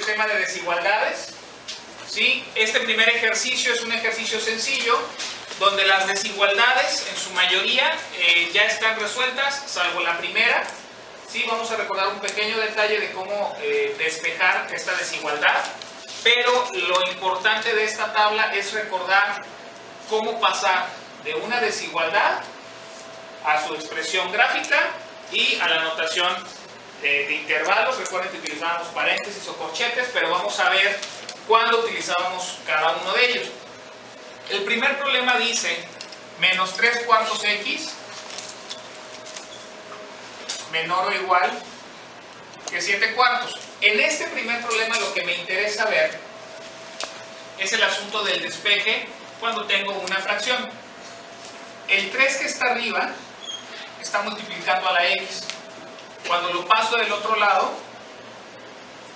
tema de desigualdades. ¿Sí? Este primer ejercicio es un ejercicio sencillo, donde las desigualdades, en su mayoría, ya están resueltas, salvo la primera. ¿Sí? Vamos a recordar un pequeño detalle de cómo despejar esta desigualdad. Pero lo importante de esta tabla es recordar cómo pasar de una desigualdad a su expresión gráfica y a la notación de intervalos. Recuerden que utilizábamos paréntesis o corchetes, pero vamos a ver cuándo utilizábamos cada uno de ellos. El primer problema dice menos 3 cuartos x menor o igual que 7 cuartos. En este primer problema lo que me interesa ver es el asunto del despeje cuando tengo una fracción. El 3 que está arriba está multiplicando a la x. Cuando lo paso del otro lado,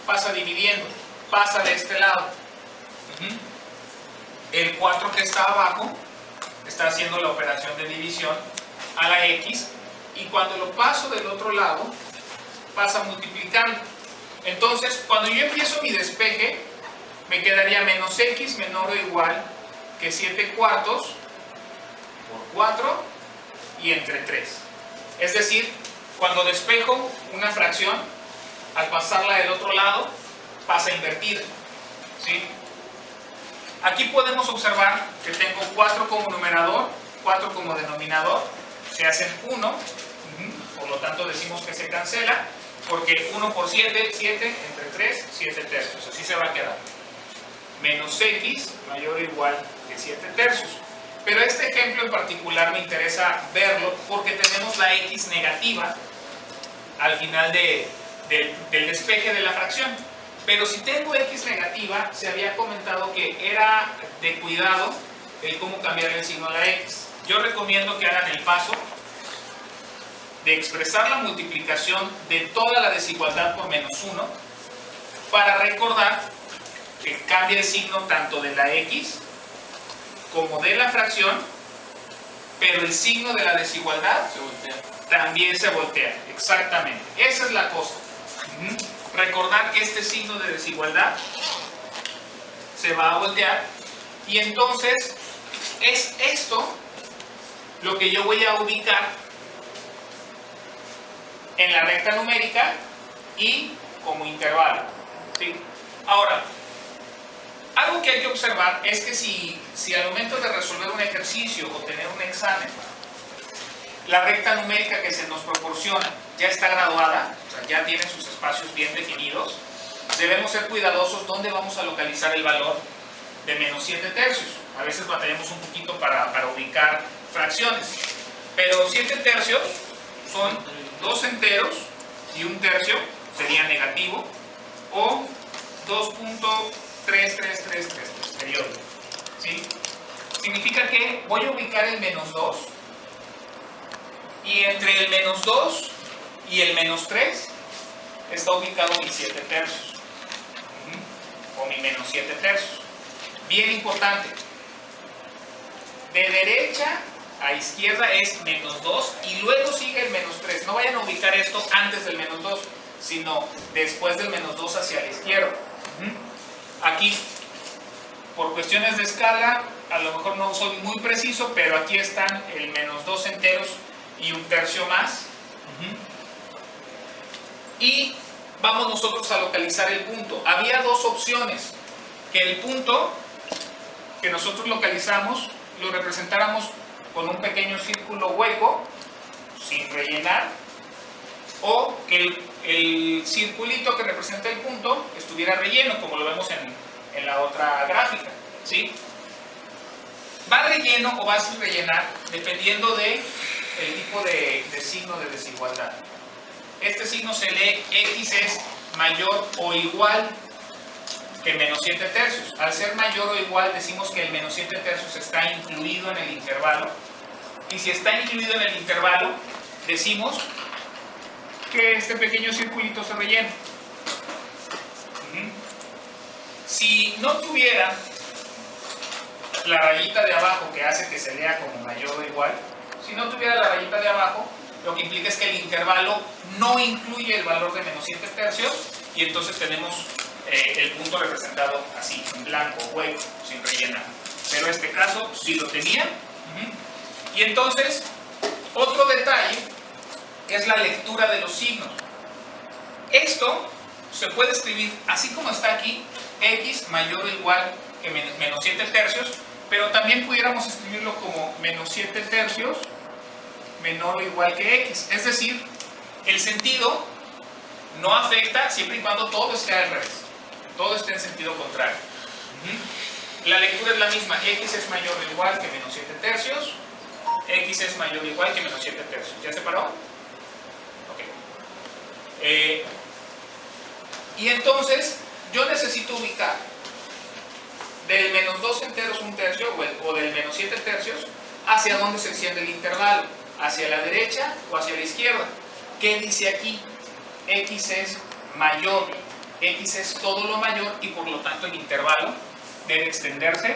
pasa dividiendo, pasa de este lado. El 4 que está abajo está haciendo la operación de división a la x, y cuando lo paso del otro lado, pasa multiplicando. Entonces, cuando yo empiezo mi despeje, me quedaría menos x menor o igual que 7 cuartos por 4 y entre 3. Es decir, cuando despejo una fracción, al pasarla del otro lado, pasa invertida. ¿Sí? Aquí podemos observar que tengo 4 como numerador, 4 como denominador, se hacen 1, por lo tanto decimos que se cancela, porque 1 por 7, 7, entre 3, 7 tercios, así se va a quedar. Menos x mayor o igual que 7 tercios. Pero este ejemplo en particular me interesa verlo porque tenemos la x negativa al final del despeje de la fracción. Pero si tengo x negativa, se había comentado que era de cuidado el cómo cambiar el signo a la x. Yo recomiendo que hagan el paso de expresar la multiplicación de toda la desigualdad por menos 1 para recordar que cambia el signo tanto de la x como de la fracción, pero el signo de la desigualdad también se voltea. Exactamente, esa es la cosa. Recordar que este signo de desigualdad se va a voltear, y entonces es esto lo que yo voy a ubicar en la recta numérica y como intervalo. ¿Sí? Ahora, algo que hay que observar es que si al momento de resolver un ejercicio o tener un examen, la recta numérica que se nos proporciona ya está graduada, o sea, ya tiene sus espacios bien definidos, debemos ser cuidadosos dónde vamos a localizar el valor de menos 7 tercios. A veces batallamos un poquito para ubicar fracciones, pero 7 tercios son 2 enteros y 1 tercio sería negativo, o 2.3333 periódico. ¿Sí? Significa que voy a ubicar el menos 2, y entre el menos 2 y el menos 3 está ubicado mi 7 tercios, o mi menos 7 tercios. Bien importante, de derecha a izquierda es menos 2 y luego sigue el menos 3. No vayan a ubicar esto antes del menos 2, sino después del menos 2 hacia la izquierda. Aquí, por cuestiones de escala, a lo mejor no soy muy preciso, pero aquí están el menos 2 enteros y 1 tercio más. Y vamos nosotros a localizar el punto. Había dos opciones: que el punto que nosotros localizamos lo representáramos con un pequeño círculo hueco sin rellenar, o que el circulito que representa el punto estuviera relleno, como lo vemos en la otra gráfica. ¿Sí? Va relleno o va sin rellenar dependiendo del tipo de signo de desigualdad. Este signo se lee: x es mayor o igual que menos 7 tercios. Al ser mayor o igual, decimos que el menos 7 tercios está incluido en el intervalo, y si está incluido en el intervalo, decimos que este pequeño circulito se rellena. Si no tuviera la rayita de abajo que hace que se lea como mayor o igual, si no tuviera la rayita de abajo, lo que implica es que el intervalo no incluye el valor de menos 7 tercios, y entonces tenemos el punto representado así, en blanco, hueco, sin rellenar. Pero en este caso sí lo tenía. Y entonces, otro detalle es la lectura de los signos. Esto se puede escribir así como está aquí, x mayor o igual que menos 7 tercios, pero también pudiéramos escribirlo como menos 7 tercios menor o igual que x. Es decir, el sentido no afecta siempre y cuando todo esté al revés, todo esté en sentido contrario. La lectura es la misma, x es mayor o igual que menos 7 tercios, x es mayor o igual que menos 7 tercios. ¿Ya se paró? Ok. Y entonces yo necesito ubicar del menos 2 enteros 1 tercio o del menos 7 tercios hacia dónde se extiende el intervalo, hacia la derecha o hacia la izquierda. ¿Qué dice aquí? X es mayor, X es todo lo mayor y por lo tanto el intervalo debe extenderse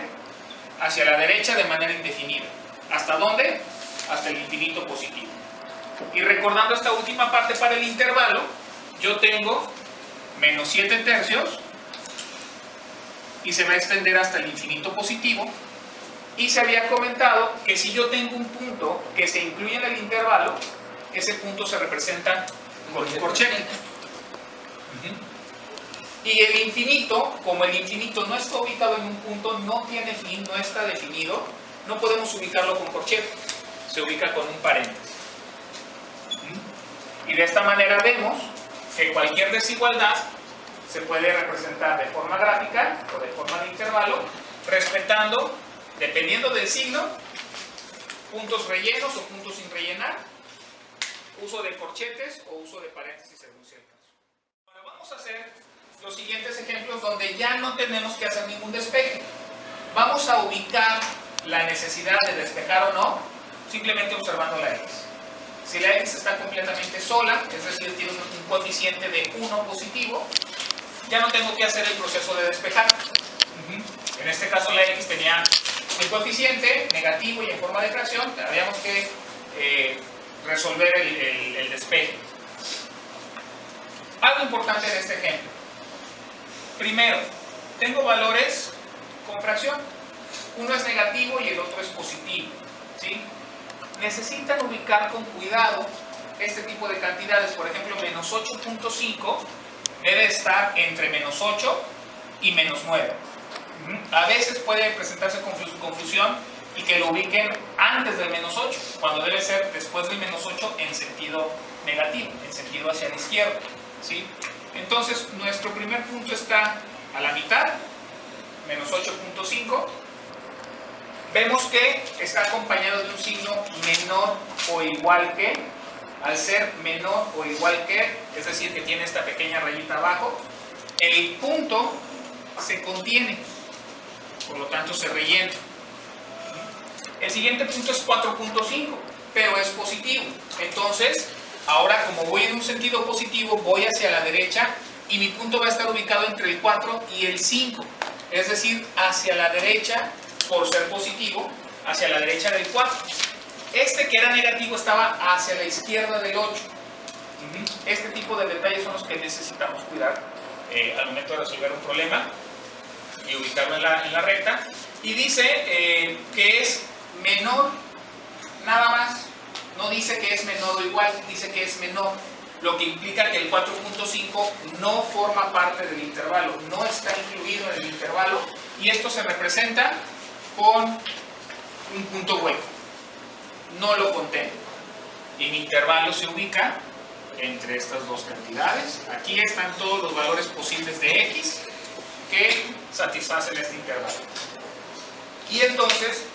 hacia la derecha de manera indefinida. ¿Hasta dónde? Hasta el infinito positivo. Y recordando esta última parte para el intervalo, yo tengo menos 7 tercios y se va a extender hasta el infinito positivo. Y se había comentado que si yo tengo un punto que se incluye en el intervalo, ese punto se representa con un corchete. Y el infinito, como el infinito no está ubicado en un punto, no tiene fin, no está definido, no podemos ubicarlo con corchete, se ubica con un paréntesis. Y de esta manera vemos que cualquier desigualdad se puede representar de forma gráfica o de forma de intervalo, respetando, dependiendo del signo, puntos rellenos o puntos sin rellenar, uso de corchetes o uso de paréntesis según sea el caso. Ahora vamos a hacer los siguientes ejemplos donde ya no tenemos que hacer ningún despeje. Vamos a ubicar la necesidad de despejar o no, simplemente observando la x. Si la x está completamente sola, es decir, tiene un coeficiente de 1 positivo, ya no tengo que hacer el proceso de despejar. En este caso la x tenía un coeficiente negativo y en forma de fracción, tendríamos que resolver el despeje. Algo importante en este ejemplo. Primero, tengo valores con fracción. Uno es negativo y el otro es positivo, ¿sí? Necesitan ubicar con cuidado este tipo de cantidades. Por ejemplo, menos 8.5 debe estar entre menos 8 y menos 9. A veces puede presentarse confusión y que lo ubiquen antes del menos 8, cuando debe ser después del menos 8 en sentido negativo, en sentido hacia la izquierda, ¿sí? Entonces, nuestro primer punto está a la mitad, menos 8.5. Vemos que está acompañado de un signo menor o igual que. Al ser menor o igual que, es decir, que tiene esta pequeña rayita abajo, el punto se contiene, por lo tanto se rellena. El siguiente punto es 4.5, pero es positivo. Entonces, ahora como voy en un sentido positivo, voy hacia la derecha y mi punto va a estar ubicado entre el 4 y el 5. Es decir, hacia la derecha, por ser positivo, hacia la derecha del 4. Este que era negativo estaba hacia la izquierda del 8. Este tipo de detalles son los que necesitamos cuidar al momento de resolver un problema y ubicarlo en la recta. Y dice que es menor, nada más. No dice que es menor o igual, dice que es menor, lo que implica que el 4.5 no forma parte del intervalo, no está incluido en el intervalo, y esto se representa con un punto hueco, no lo contempla, y mi intervalo se ubica entre estas dos cantidades. Aquí están todos los valores posibles de x que satisfacen este intervalo. Y entonces,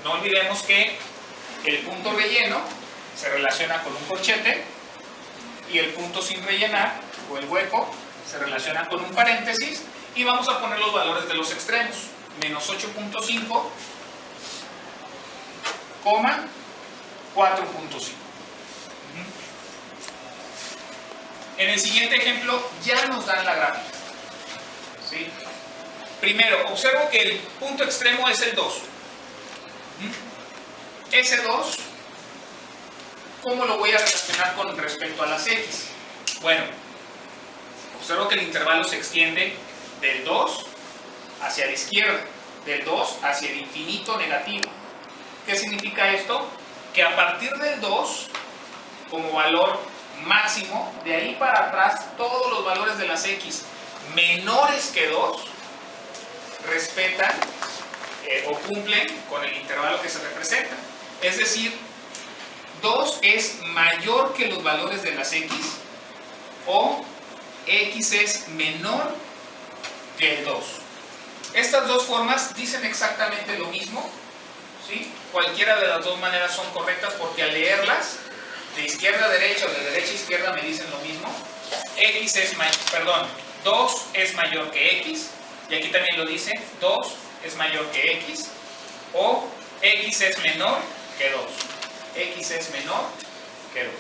no olvidemos que el punto relleno se relaciona con un corchete y el punto sin rellenar, o el hueco, se relaciona con un paréntesis, y vamos a poner los valores de los extremos. Menos 8.5, coma 4.5. En el siguiente ejemplo ya nos dan la gráfica, ¿sí? Primero, observo que el punto extremo es el 2. Ese 2, ¿cómo lo voy a relacionar con respecto a las x? Bueno, observo que el intervalo se extiende del 2 hacia la izquierda, del 2 hacia el infinito negativo. ¿Qué significa esto? Que a partir del 2, como valor máximo, de ahí para atrás, todos los valores de las x menores que 2 respetan o cumplen con el intervalo que se representa. Es decir, 2 es mayor que los valores de las x, o x es menor que el 2. Estas dos formas dicen exactamente lo mismo, ¿sí? Cualquiera de las dos maneras son correctas, porque al leerlas de izquierda a derecha o de derecha a izquierda me dicen lo mismo. 2 es mayor que x, y aquí también lo dice, 2 es mayor que x, o x es menor que 2. X es menor que 2.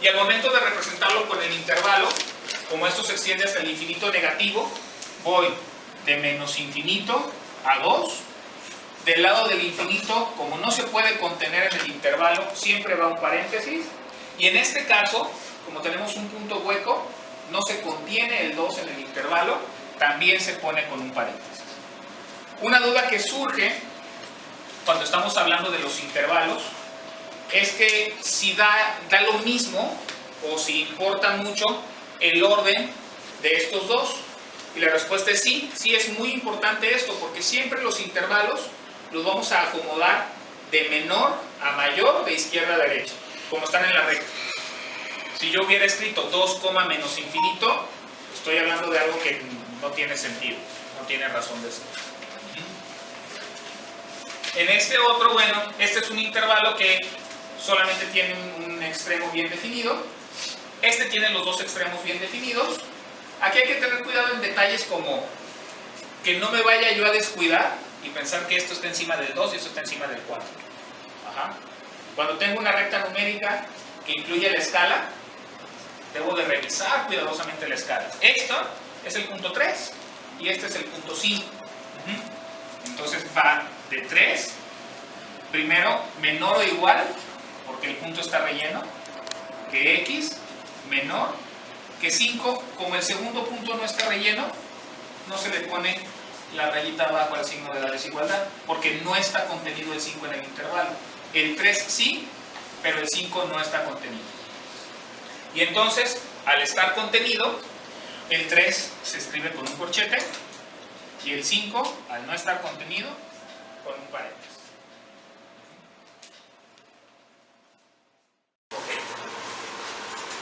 Y al momento de representarlo con el intervalo, como esto se extiende hasta el infinito negativo, voy de menos infinito a 2. Del lado del infinito, como no se puede contener en el intervalo, siempre va un paréntesis. Y en este caso, como tenemos un punto hueco, no se contiene el 2 en el intervalo, también se pone con un paréntesis. Una duda que surge cuando estamos hablando de los intervalos es que si da lo mismo o si importa mucho el orden de estos dos. Y la respuesta es sí, sí es muy importante esto, porque siempre los intervalos los vamos a acomodar de menor a mayor, de izquierda a derecha, como están en la recta. Si yo hubiera escrito 2, menos infinito, estoy hablando de algo que no tiene sentido, no tiene razón de ser. En este otro, bueno, este es un intervalo que solamente tiene un extremo bien definido. Este tiene los dos extremos bien definidos. Aquí hay que tener cuidado en detalles como que no me vaya yo a descuidar y pensar que esto está encima del 2 y esto está encima del 4. Ajá. Cuando tengo una recta numérica que incluye la escala, debo de revisar cuidadosamente la escala. Esto es el punto 3 y este es el punto 5. Entonces va de 3, primero menor o igual, porque el punto está relleno, que x, menor que 5, como el segundo punto no está relleno, no se le pone la rayita abajo al signo de la desigualdad, porque no está contenido el 5 en el intervalo. El 3 sí, pero el 5 no está contenido. Y entonces, al estar contenido, el 3 se escribe con un corchete, y el 5, al no estar contenido, con un paréntesis.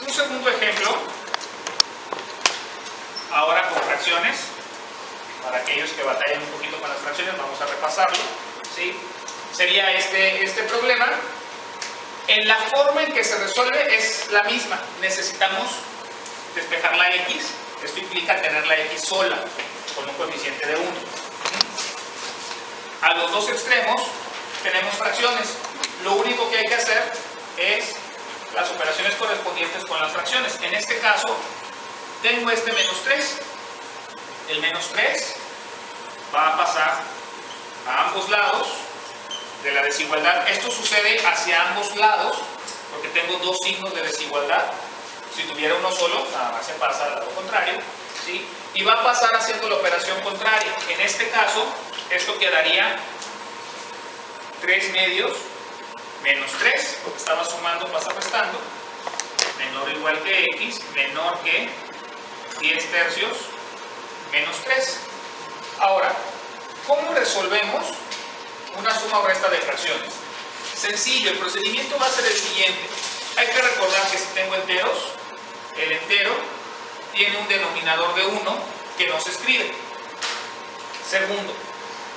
Un segundo ejemplo, ahora con fracciones. Para aquellos que batallan un poquito con las fracciones, vamos a repasarlo, ¿sí? Sería este problema. En la forma en que se resuelve es la misma. Necesitamos despejar la x. Esto implica tener la x sola, con un coeficiente de 1. A los dos extremos tenemos fracciones. Lo único que hay que hacer es las operaciones correspondientes con las fracciones. En este caso, tengo este menos 3. El menos 3 va a pasar a ambos lados de la desigualdad. Esto sucede hacia ambos lados porque tengo dos signos de desigualdad. Si tuviera uno solo, nada más se pasa al lado contrario, ¿sí? Y va a pasar haciendo la operación contraria. En este caso, esto quedaría 3 medios menos 3, porque estaba sumando, pasa restando, menor o igual que x, menor que 10 tercios menos 3. Ahora, ¿cómo resolvemos una suma o resta de fracciones? Sencillo, el procedimiento va a ser el siguiente. Hay que recordar que si tengo enteros, el entero tiene un denominador de 1 que no se escribe. Segundo,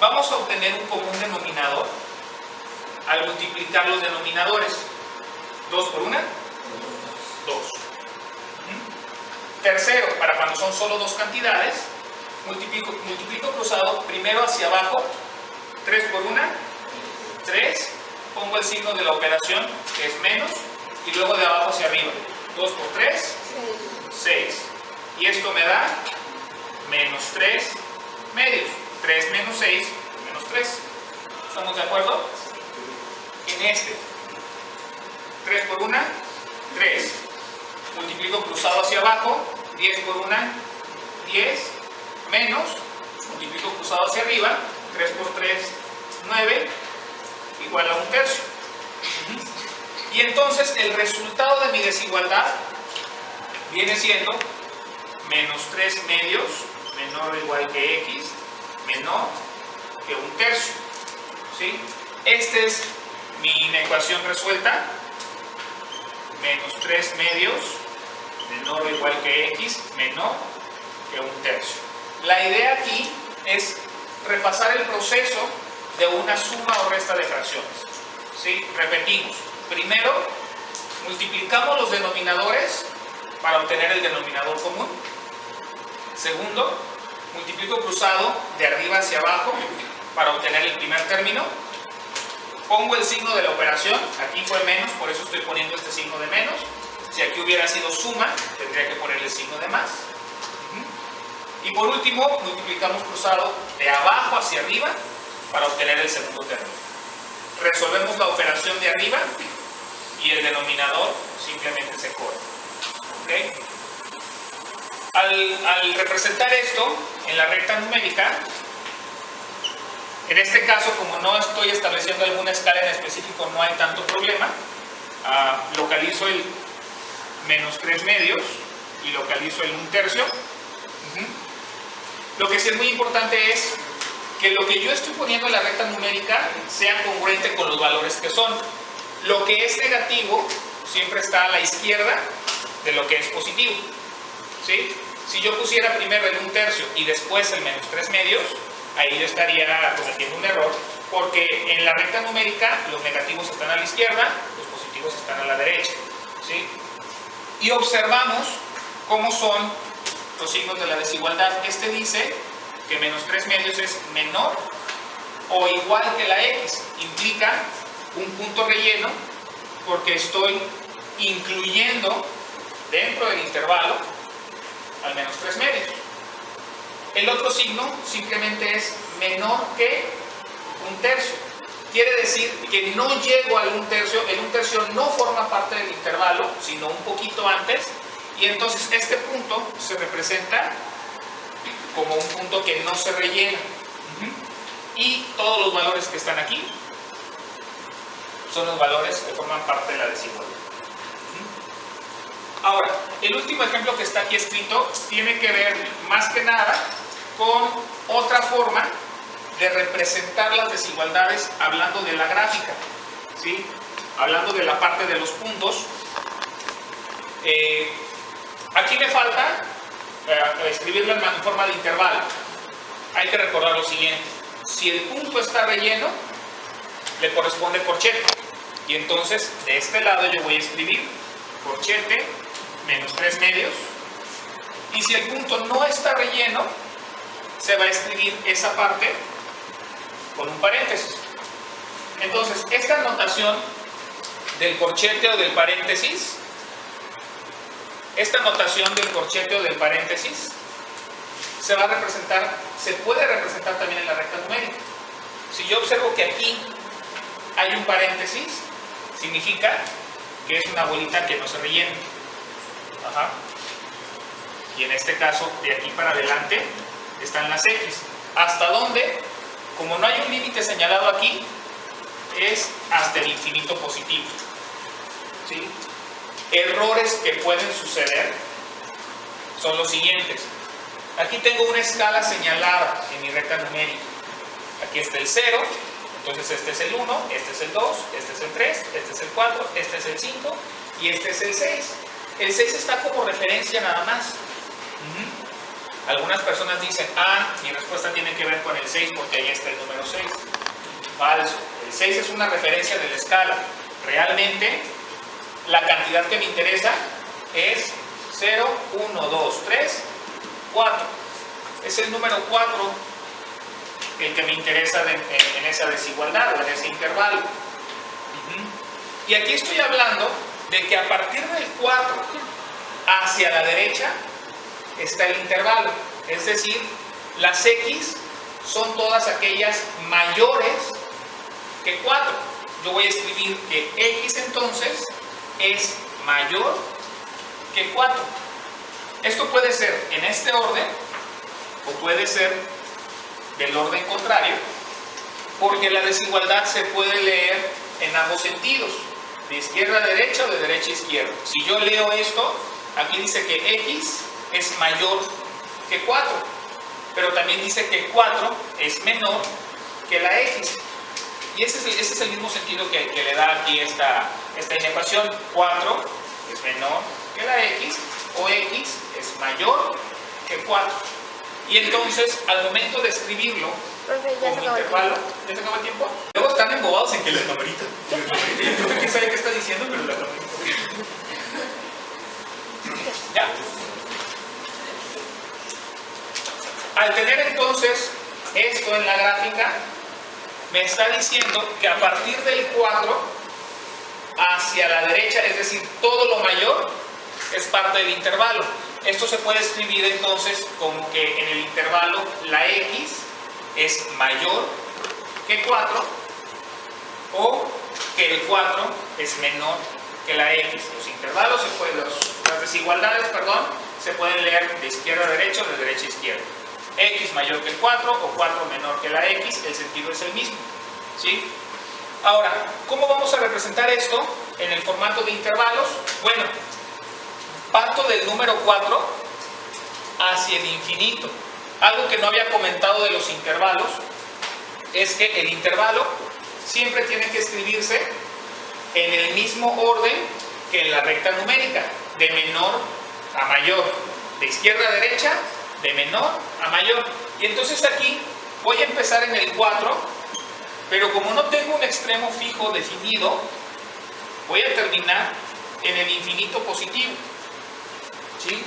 vamos a obtener un común denominador al multiplicar los denominadores. 2 por 1, 2. Tercero, para cuando son solo dos cantidades, multiplico cruzado primero hacia abajo, 3 por 1, 3, pongo el signo de la operación que es menos, y luego de abajo hacia arriba, 2 por 3, 6. Y esto me da menos 3 medios. 3 menos 6, menos 3. ¿Estamos de acuerdo? En este, 3 por 1, 3. Multiplico cruzado hacia abajo, 10 por 1, 10, menos, multiplico cruzado hacia arriba, 3 por 3, 9, igual a 1/3. Y entonces el resultado de mi desigualdad viene siendo menos 3 medios menor o igual que x menor que 1/3. ¿Sí? Esta es mi ecuación resuelta. Menos 3 medios menor o igual que x menor que 1/3. La idea aquí es repasar el proceso de una suma o resta de fracciones. ¿Sí? Repetimos. Primero, multiplicamos los denominadores para obtener el denominador común. Segundo, multiplico cruzado de arriba hacia abajo para obtener el primer término. Pongo el signo de la operación. Aquí fue menos, por eso estoy poniendo este signo de menos. Si aquí hubiera sido suma, tendría que poner el signo de más. Y por último, multiplicamos cruzado de abajo hacia arriba para obtener el segundo término. Resolvemos la operación de arriba y el denominador simplemente se corta. ¿Okay? Al representar esto en la recta numérica, en este caso, como no estoy estableciendo alguna escala en específico, no hay tanto problema. Localizo el menos 3 medios y localizo el 1/3. Lo que sí es muy importante es que lo que yo estoy poniendo en la recta numérica sea congruente con los valores que son. Lo que es negativo siempre está a la izquierda de lo que es positivo. ¿Sí? Si yo pusiera primero el 1/3 y después el menos 3 medios, ahí yo estaría cometiendo un error, porque en la recta numérica los negativos están a la izquierda, los positivos están a la derecha. ¿Sí? Y observamos cómo son los signos de la desigualdad. Este dice que menos 3 medios es menor o igual que la x. Implica un punto relleno porque estoy incluyendo dentro del intervalo al menos 3 medios. El otro signo simplemente es menor que 1/3. Quiere decir que no llego al 1/3. El 1/3 no forma parte del intervalo, sino un poquito antes. Y entonces este punto se representa como un punto que no se rellena. Y todos los valores que están aquí son los valores que forman parte de la desigualdad. Ahora, el último ejemplo que está aquí escrito tiene que ver más que nada con otra forma de representar las desigualdades hablando de la gráfica. ¿Sí? Hablando de la parte de los puntos. Aquí me falta escribirlo en forma de intervalo. Hay que recordar lo siguiente: si el punto está relleno, le corresponde corchete, y entonces de este lado yo voy a escribir corchete menos 3 medios, y si el punto no está relleno, se va a escribir esa parte con un paréntesis. Entonces esta notación del corchete o del paréntesis, se va a representar, se puede representar también en la recta numérica. Si yo observo que aquí hay un paréntesis, significa que es una bolita que no se rellena. Y en este caso, de aquí para adelante, están las X. ¿Hasta dónde? Como no hay un límite señalado aquí, es hasta el infinito positivo. ¿Sí? Errores que pueden suceder son los siguientes. Aquí tengo una escala señalada en mi recta numérica. Aquí está el 0, entonces este es el 1, este es el 2, este es el 3, este es el 4, este es el 5 y este es el 6. El 6 está como referencia nada más. Algunas personas dicen, mi respuesta tiene que ver con el 6 porque ahí está el número 6. Falso. El 6 es una referencia de la escala. Realmente, la cantidad que me interesa es 0, 1, 2, 3, 4. Es el número 4 el que me interesa en esa desigualdad o en ese intervalo. Y aquí estoy hablando de que a partir del 4 hacia la derecha está el intervalo. Es decir, las X son todas aquellas mayores que 4. Yo voy a escribir que X entonces es mayor que 4. Esto puede ser en este orden o puede ser del orden contrario, porque la desigualdad se puede leer en ambos sentidos, de izquierda a derecha o de derecha a izquierda. Si yo leo esto, aquí dice que x es mayor que 4, pero también dice que 4 es menor que la x. Y ese es el mismo sentido que le da aquí esta inecuación. 4 es menor que la x, o x es mayor que 4. Y entonces, al momento de escribirlo como intervalo, ¿ya se acabó el tiempo? Luego están embobados en que la camarita. Yo creo que sabe qué está diciendo, pero la camarita. ¿Ya? Al tener entonces esto en la gráfica, me está diciendo que a partir del 4 hacia la derecha, es decir, todo lo mayor es parte del intervalo. Esto se puede escribir entonces como que en el intervalo la x es mayor que 4 o que el 4 es menor que la x. Los intervalos, las desigualdades, se pueden leer de izquierda a derecha o de derecha a izquierda. X mayor que el 4 o 4 menor que la x, el sentido es el mismo, ¿sí? Ahora, ¿cómo vamos a representar esto en el formato de intervalos? Bueno, parto del número 4 hacia el infinito. Algo que no había comentado de los intervalos es que el intervalo siempre tiene que escribirse en el mismo orden que en la recta numérica, de menor a mayor, de izquierda a derecha, de menor a mayor. Y entonces aquí voy a empezar en el 4, pero como no tengo un extremo fijo definido, voy a terminar en el infinito positivo, ¿sí?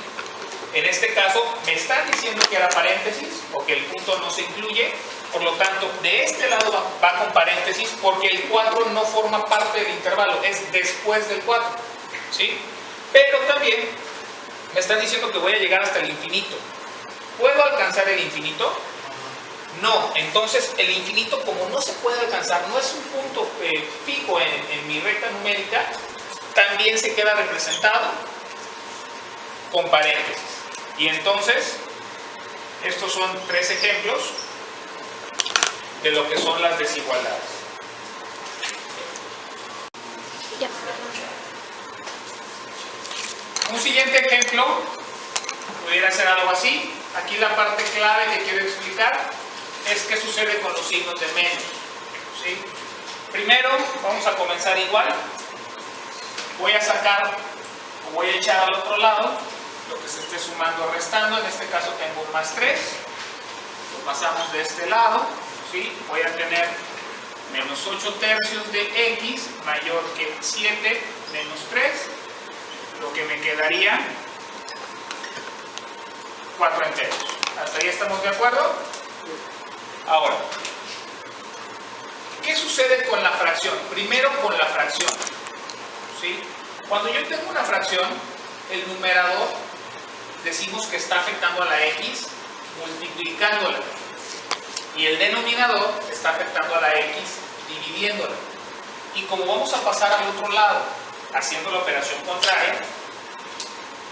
En este caso me están diciendo que era paréntesis o que el punto no se incluye, por lo tanto de este lado va con paréntesis porque el 4 no forma parte del intervalo, es después del 4, ¿sí? Pero también me están diciendo que voy a llegar hasta el infinito. ¿Puedo alcanzar el infinito? No. Entonces el infinito, como no se puede alcanzar, no es un punto fijo en mi recta numérica, también se queda representado con paréntesis. Y entonces estos son 3 ejemplos de lo que son las desigualdades. Un siguiente ejemplo pudiera ser algo así. Aquí la parte clave que quiero explicar es qué sucede con los signos de menos, ¿sí? Primero vamos a comenzar igual. Voy a sacar o voy a echar al otro lado lo que se esté sumando o restando. En este caso tengo un más 3. Lo pasamos de este lado, ¿sí? Voy a tener menos 8 tercios de x mayor que 7 menos 3. Lo que me quedaría 4 enteros. ¿Hasta ahí estamos de acuerdo? Ahora, ¿qué sucede con la fracción? Primero con la fracción, ¿sí? Cuando yo tengo una fracción, el numerador decimos que está afectando a la x multiplicándola y el denominador está afectando a la x dividiéndola. Y como vamos a pasar al otro lado haciendo la operación contraria,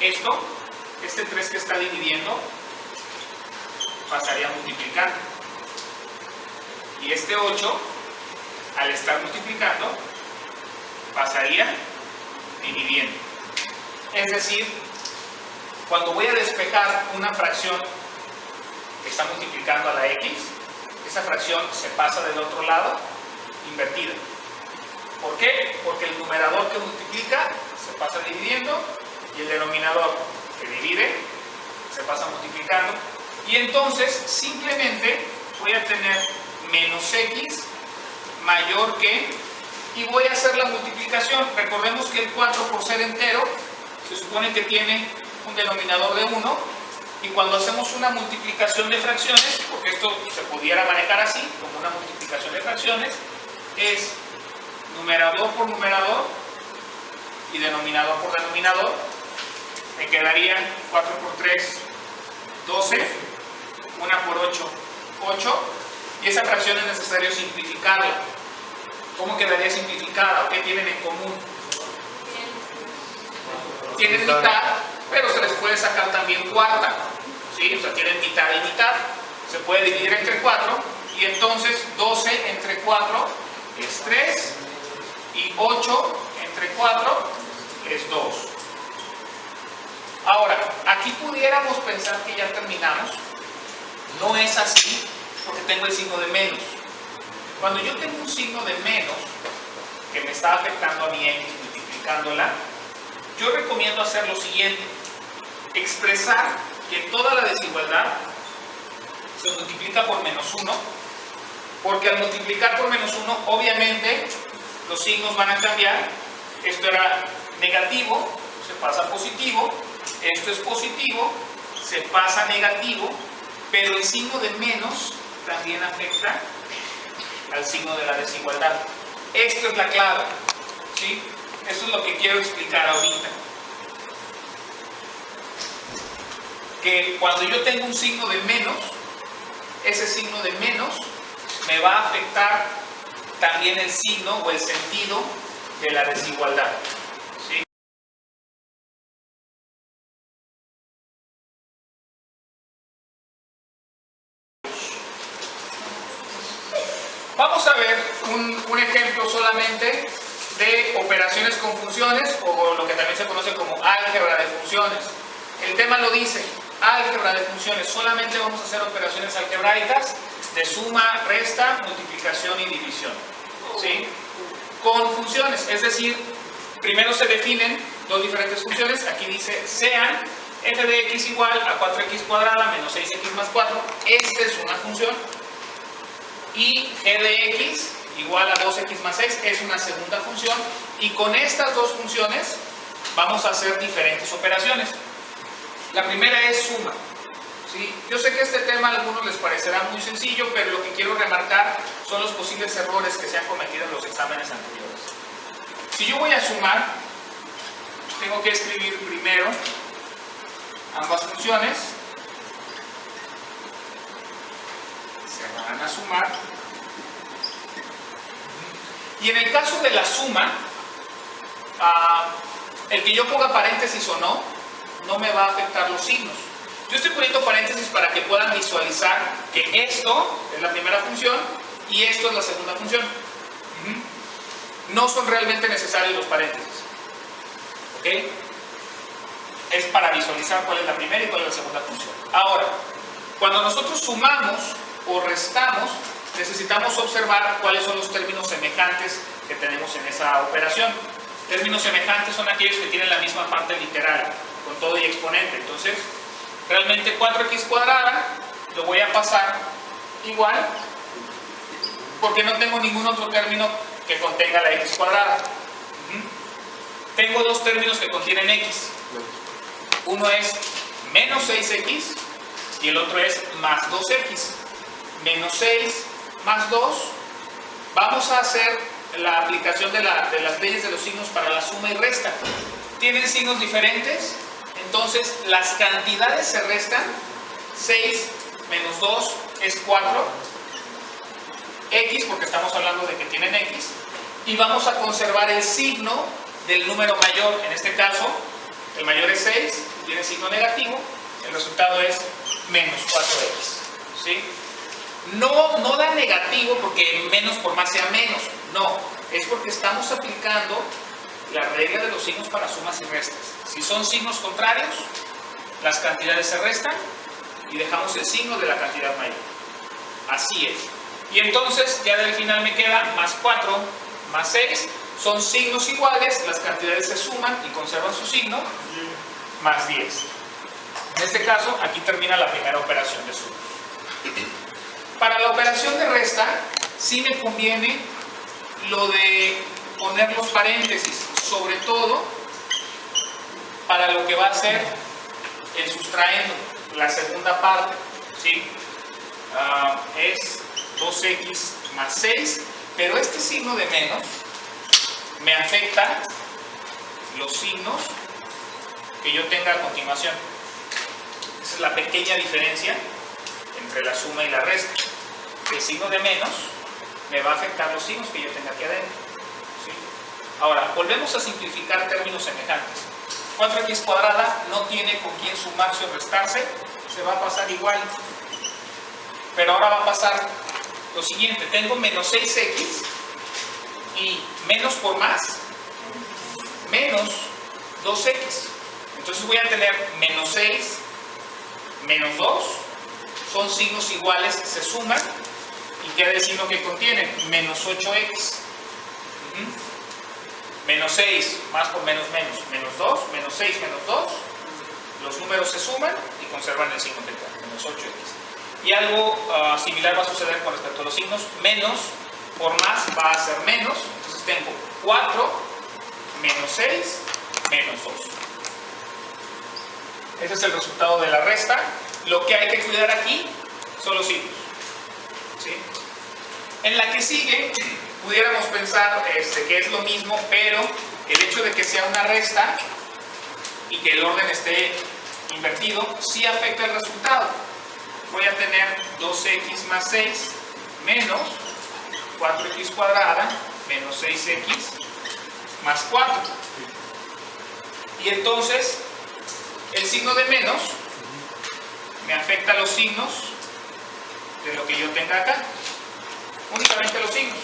este 3 que está dividiendo pasaría multiplicando. Y este 8, al estar multiplicando, pasaría dividiendo. Es decir, cuando voy a despejar una fracción que está multiplicando a la x, esa fracción se pasa del otro lado invertida. ¿Por qué? Porque el numerador que multiplica se pasa dividiendo y el denominador que divide se pasa multiplicando. Y entonces simplemente voy a tener menos x mayor que, y voy a hacer la multiplicación. Recordemos que el 4, por ser entero, se supone que tiene un denominador de 1, y cuando hacemos una multiplicación de fracciones, porque esto se pudiera manejar así, como una multiplicación de fracciones, es numerador por numerador y denominador por denominador. Me quedaría 4 por 3, 12, 1 por 8, 8, y esa fracción es necesario simplificarla. ¿Cómo quedaría simplificada? ¿Qué tienen en común? Tienen mitad, pero se les puede sacar también cuarta, ¿sí? ¿sí? O sea, tienen mitad y mitad. Se puede dividir entre 4 y entonces 12 entre 4 es 3 y 8 entre 4 es 2. Ahora, aquí pudiéramos pensar que ya terminamos. No es así porque tengo el signo de menos. Cuando yo tengo un signo de menos que me está afectando a mi x multiplicándola, yo recomiendo hacer lo siguiente: expresar que toda la desigualdad se multiplica por menos 1, porque al multiplicar por menos 1 obviamente los signos van a cambiar. Esto era negativo, se pasa a positivo, esto es positivo, se pasa a negativo, pero el signo de menos también afecta al signo de la desigualdad. Esto es la clave, ¿sí? Eso es lo que quiero explicar ahorita. Que cuando yo tengo un signo de menos, ese signo de menos me va a afectar también el signo o el sentido de la desigualdad, ¿sí? Vamos a ver un ejemplo solamente de operaciones con funciones, o lo que también se conoce como álgebra de funciones. El tema lo dice, álgebra de funciones. Solamente vamos a hacer operaciones algebraicas de suma, resta, multiplicación y división, ¿sí? Con funciones, es decir, primero se definen dos diferentes funciones. Aquí dice sean f de x igual a 4x cuadrada menos 6x más 4. Esta es una función. Y g de x igual a 2x más 6 es una segunda función. Y con estas dos funciones vamos a hacer diferentes operaciones. La primera es suma, ¿sí? Yo sé que este tema a algunos les parecerá muy sencillo, pero lo que quiero remarcar son los posibles errores que se han cometido en los exámenes anteriores. Si yo voy a sumar, tengo que escribir primero ambas funciones. Se van a sumar. Y en el caso de la suma, el que yo ponga paréntesis o no me va a afectar los signos. Yo estoy poniendo paréntesis para que puedan visualizar que esto es la primera función y esto es la segunda función. No son realmente necesarios los paréntesis, ¿ok? Es para visualizar cuál es la primera y cuál es la segunda función. Ahora, cuando nosotros sumamos o restamos, necesitamos observar cuáles son los términos semejantes que tenemos en esa operación. Términos semejantes son aquellos que tienen la misma parte literal, con todo y exponente. Entonces, realmente 4x cuadrada lo voy a pasar igual, porque no tengo ningún otro término que contenga la x cuadrada. Tengo dos términos que contienen x. Uno es menos 6x y el otro es más 2x. Menos 6 más 2. Vamos a hacer la aplicación de las leyes de los signos para la suma y resta. Tienen signos diferentes, entonces las cantidades se restan. 6 menos 2 es 4. X, porque estamos hablando de que tienen x. Y vamos a conservar el signo del número mayor. En este caso, el mayor es 6, tiene signo negativo. El resultado es menos 4x, ¿sí? No da negativo porque menos por más sea menos. No, es porque estamos aplicando la regla de los signos para sumas y restas. Si son signos contrarios, las cantidades se restan y dejamos el signo de la cantidad mayor. Así es. Y entonces ya del final me queda más 4 más 6. Son signos iguales, las cantidades se suman y conservan su signo, más 10. En este caso, aquí termina la primera operación de suma. Para la operación de resta, sí me conviene lo de poner los paréntesis, sobre todo para lo que va a ser el sustraendo, la segunda parte, ¿sí? Es 2x más 6, pero este signo de menos me afecta los signos que yo tenga a continuación. Esa es la pequeña diferencia entre la suma y la resta. El signo de menos me va a afectar los signos que yo tenga aquí adentro, ¿sí? Ahora, volvemos a simplificar términos semejantes. 4x cuadrada no tiene con quién sumarse o restarse, se va a pasar igual. Pero ahora va a pasar lo siguiente. Tengo menos 6x y menos por más, menos 2x. Entonces voy a tener menos 6, menos 2. Son signos iguales que se suman. ¿Y qué es el signo que contienen? Menos 8x. Menos 6, más por menos, menos. Menos 2, menos 6, menos 2. Los números se suman y conservan el signo que queda, menos 8x. Y algo similar va a suceder con respecto a los signos. Menos por más va a ser menos. Entonces tengo 4, menos 6, menos 2. Ese es el resultado de la resta. Lo que hay que cuidar aquí son los signos. ¿Sí? En la que sigue, pudiéramos pensar que es lo mismo, pero el hecho de que sea una resta y que el orden esté invertido, sí afecta el resultado. Voy a tener 2x más 6 menos 4x cuadrada menos 6x más 4. Y entonces, el signo de menos me afecta los signos de lo que yo tenga acá. Únicamente los signos.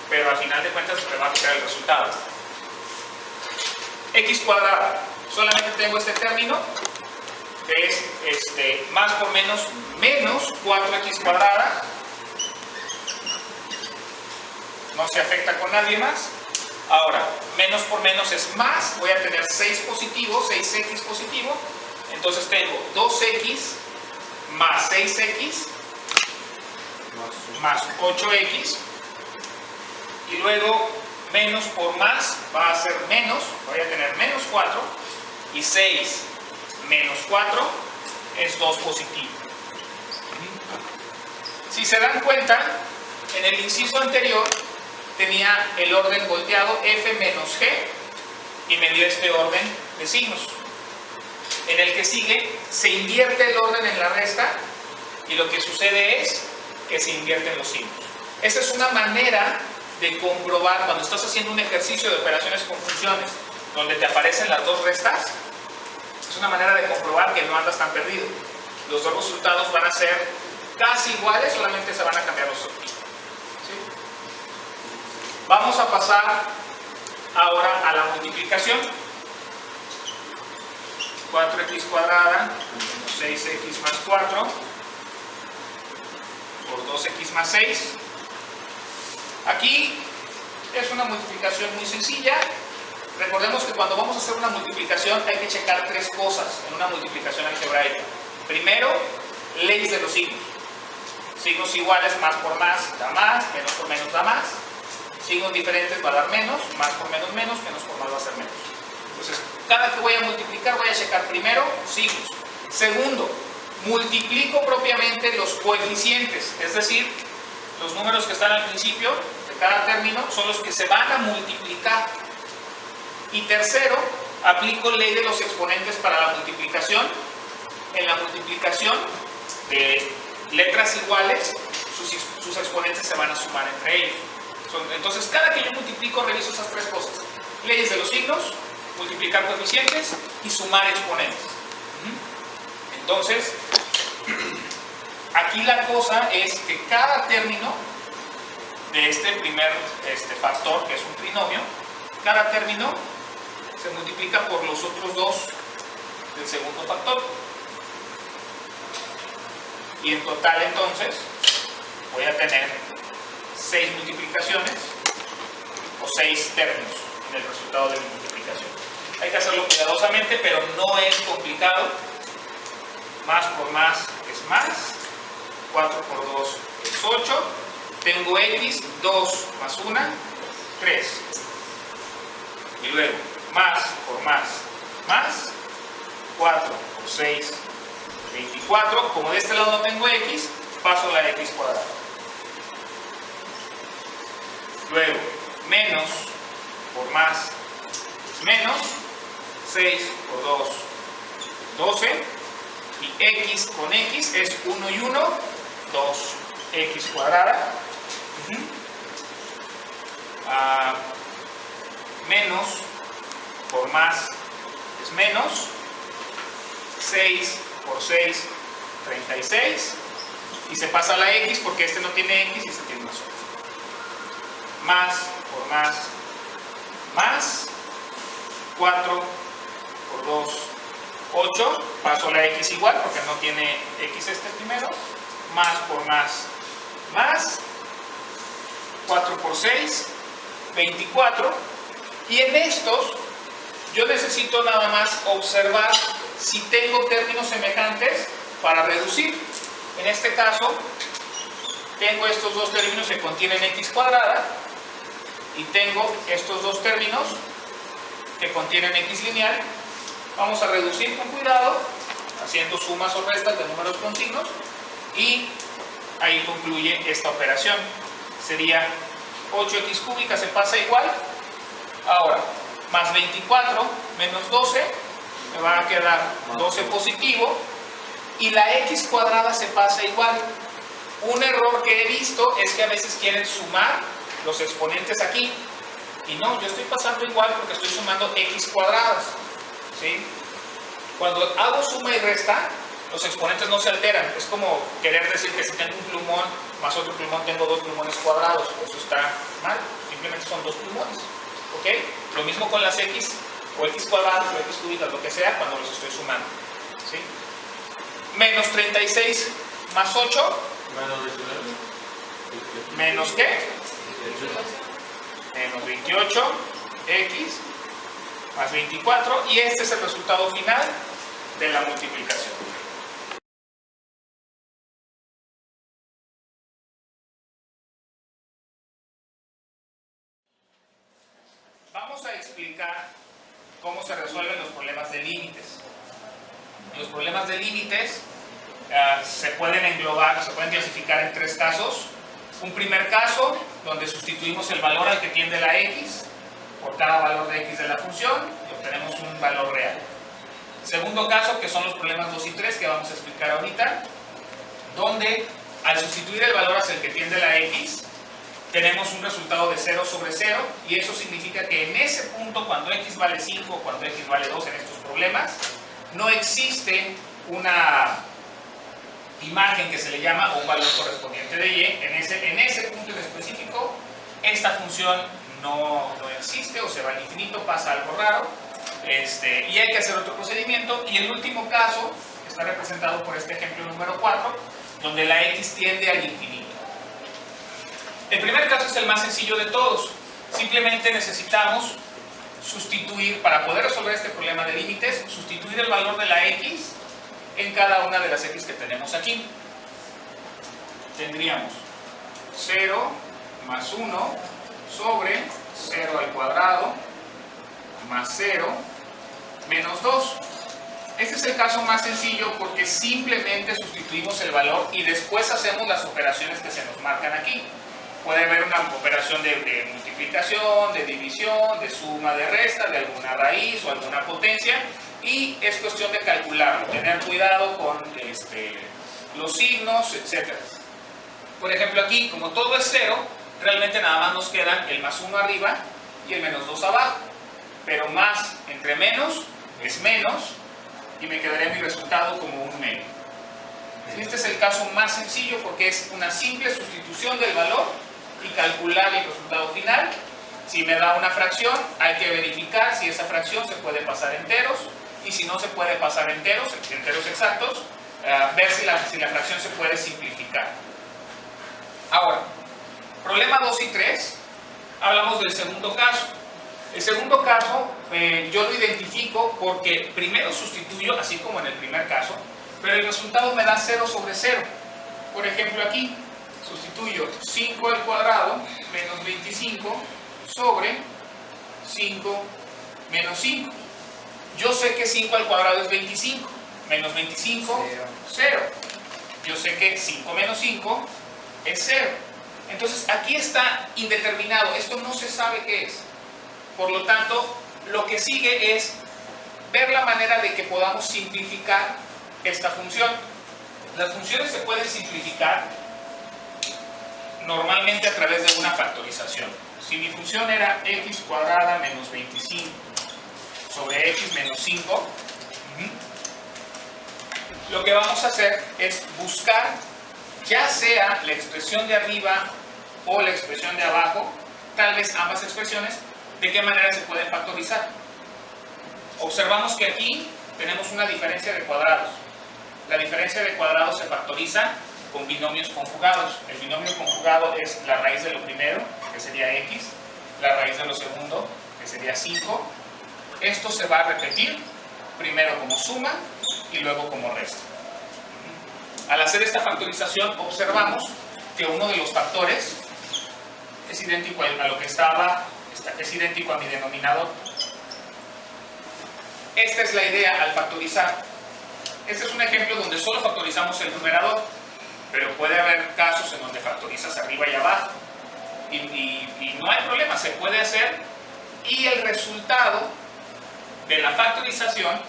Pero al final de cuentas me va a afectar el resultado. X cuadrada. Solamente tengo este término, que es más por menos, menos 4x cuadrada. No se afecta con nadie más. Ahora, menos por menos es más. Voy a tener 6 positivo, 6x positivo. Entonces tengo 2x más 6x más 8x. Y luego menos por más va a ser menos. Voy a tener menos 4. Y 6 menos 4 es 2 positivo. Si se dan cuenta, en el inciso anterior tenía el orden volteado f menos g y me dio este orden de signos. En el que sigue se invierte el orden en la resta y lo que sucede es que se invierten los signos. Esa es una manera de comprobar cuando estás haciendo un ejercicio de operaciones con funciones donde te aparecen las dos restas. Es una manera de comprobar que no andas tan perdido. Los dos resultados van a ser casi iguales, solamente se van a cambiar los signos. ¿Sí? Vamos a pasar ahora a la multiplicación. 4x cuadrada menos 6x más 4 por 2x más 6. Aquí es una multiplicación muy sencilla. Recordemos que cuando vamos a hacer una multiplicación hay que checar 3 cosas en una multiplicación algebraica. Primero, leyes de los signos. Signos iguales, más por más da más, menos por menos da más. Signos diferentes va a dar menos, más por menos menos, menos por más va a ser menos. Entonces, cada que voy a multiplicar voy a checar primero signos. Segundo, multiplico propiamente los coeficientes, es decir, los números que están al principio de cada término son los que se van a multiplicar. Y tercero, aplico ley de los exponentes para la multiplicación. En la multiplicación de letras iguales, sus exponentes se van a sumar entre ellos. Entonces, cada que yo multiplico, reviso esas 3 cosas. Leyes de los signos, multiplicar coeficientes y sumar exponentes. Entonces, aquí la cosa es que cada término de este primer factor, que es un trinomio, cada término se multiplica por los otros 2 del segundo factor. Y en total, entonces, voy a tener 6 multiplicaciones o 6 términos en el resultado de mi multiplicación. Hay que hacerlo cuidadosamente, pero no es complicado. Más por más es más. 4 por 2 es 8. Tengo x, 2 más 1, 3. Y luego, más por más, más. 4 por 6, 24. Como de este lado no tengo x, paso la x cuadrada. Luego, menos por más es menos. 6 por 2, 12. Y x con x es 1 y 1, 2x cuadrada. Menos por más es menos. 6 por 6, 36. Y se pasa a la x porque este no tiene x y este tiene más 8. Más por más 4 por 2, 8. Paso a la x igual porque no tiene x este primero. Más por más 4 por 6, 24. Y en estos yo necesito nada más observar si tengo términos semejantes para reducir. En este caso tengo estos dos términos que contienen x cuadrada y tengo estos dos términos que contienen x lineal. Vamos a reducir con cuidado haciendo sumas o restas de números continuos y ahí concluye esta operación. Sería 8x cúbica se pasa igual. Ahora, más 24 menos 12, me va a quedar 12 positivo. Y la x cuadrada se pasa igual. Un error que he visto es que a veces quieren sumar los exponentes aquí. Y no, yo estoy pasando igual porque estoy sumando x cuadradas. ¿Sí? Cuando hago suma y resta, los exponentes no se alteran. Es como querer decir que si tengo un plumón más otro plumón, tengo dos plumones cuadrados. Eso está mal. Simplemente son dos plumones. ¿Ok? Lo mismo con las x o x cuadradas o x cúbicas, lo que sea, cuando los estoy sumando. ¿Sí? Menos 36 más 8. ¿Menos qué? Menos 28 x más 24. Y este es el resultado final de la multiplicación. Vamos a explicar cómo se resuelven los problemas de límites. Los problemas de límites se pueden englobar, se pueden clasificar en tres casos. Un primer caso donde sustituimos el valor al que tiende la x por cada valor de x de la función y obtenemos un valor real. Segundo caso, que son los problemas 2 y 3 que vamos a explicar ahorita, donde al sustituir el valor hacia el que tiende la x tenemos un resultado de 0 sobre 0 y eso significa que en ese punto, cuando x vale 5 o cuando x vale 2 en estos problemas, no existe una imagen que se le llama o un valor correspondiente de y. En ese punto en específico, esta función no existe o se va al infinito, pasa algo raro, y hay que hacer otro procedimiento. Y el último caso está representado por este ejemplo número 4, donde la x tiende al infinito. El primer caso es el más sencillo de todos. Simplemente necesitamos sustituir, para poder resolver este problema de límites, sustituir el valor de la x en cada una de las x que tenemos aquí. Tendríamos 0 más 1 sobre 0 al cuadrado más 0 menos 2. Este es el caso más sencillo porque simplemente sustituimos el valor y después hacemos las operaciones que se nos marcan aquí. Puede haber una operación de multiplicación, de división, de suma, de resta, de alguna raíz o alguna potencia, y es cuestión de calcularlo, tener cuidado con los signos, etc. Por ejemplo aquí, como todo es 0, realmente nada más nos quedan el más 1 arriba y el menos 2 abajo, pero más entre menos es menos y me quedaría mi resultado como un medio. Este es el caso más sencillo porque es una simple sustitución del valor y calcular el resultado final. Si me da una fracción, hay que verificar si esa fracción se puede pasar enteros, y si no se puede pasar enteros exactos, ver si la fracción se puede simplificar. Ahora, problema 2 y 3, hablamos del segundo caso. El segundo caso yo lo identifico porque primero sustituyo, así como en el primer caso, pero el resultado me da 0 sobre 0. Por ejemplo aquí, sustituyo 5 al cuadrado menos 25 sobre 5 menos 5. Yo sé que 5 al cuadrado es 25, menos 25, 0. Yo sé que 5 menos 5 es 0. Entonces aquí está indeterminado, esto no se sabe qué es. Por lo tanto, lo que sigue es ver la manera de que podamos simplificar esta función. Las funciones se pueden simplificar normalmente a través de una factorización. Si mi función era x cuadrada menos 25 sobre x menos 5, lo que vamos a hacer es buscar ya sea la expresión de arriba o la expresión de abajo, tal vez ambas expresiones, de qué manera se pueden factorizar. Observamos que aquí tenemos una diferencia de cuadrados. La diferencia de cuadrados se factoriza con binomios conjugados. El binomio conjugado es la raíz de lo primero, que sería x, la raíz de lo segundo, que sería 5. Esto se va a repetir primero como suma y luego como resta. Al hacer esta factorización observamos que uno de los factores es idéntico a lo que estaba, es idéntico a mi denominador. Esta es la idea al factorizar. Este es un ejemplo donde solo factorizamos el numerador, pero puede haber casos en donde factorizas arriba y abajo. Y no hay problema, se puede hacer. Y el resultado de la factorización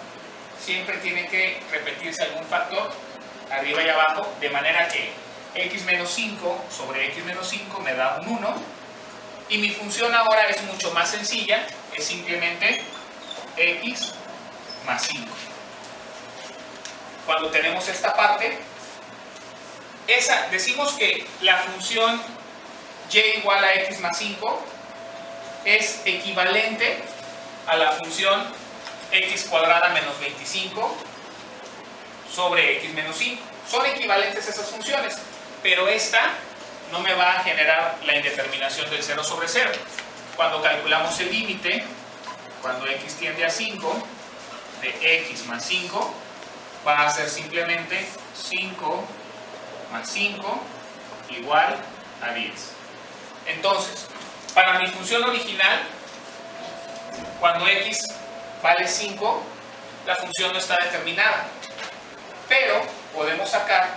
siempre tiene que repetirse algún factor arriba y abajo, de manera que x menos 5 sobre x menos 5 me da un 1. Y mi función ahora es mucho más sencilla, es simplemente x más 5. Cuando tenemos esta parte, decimos que la función y igual a x más 5 es equivalente a la función x cuadrada menos 25 sobre x menos 5. Son equivalentes esas funciones, pero esta no me va a generar la indeterminación del 0 sobre 0. Cuando calculamos el límite, cuando x tiende a 5, de x más 5, va a ser simplemente 5 más 5 igual a 10. Entonces, para mi función original, cuando x vale 5, la función no está determinada. Pero podemos sacar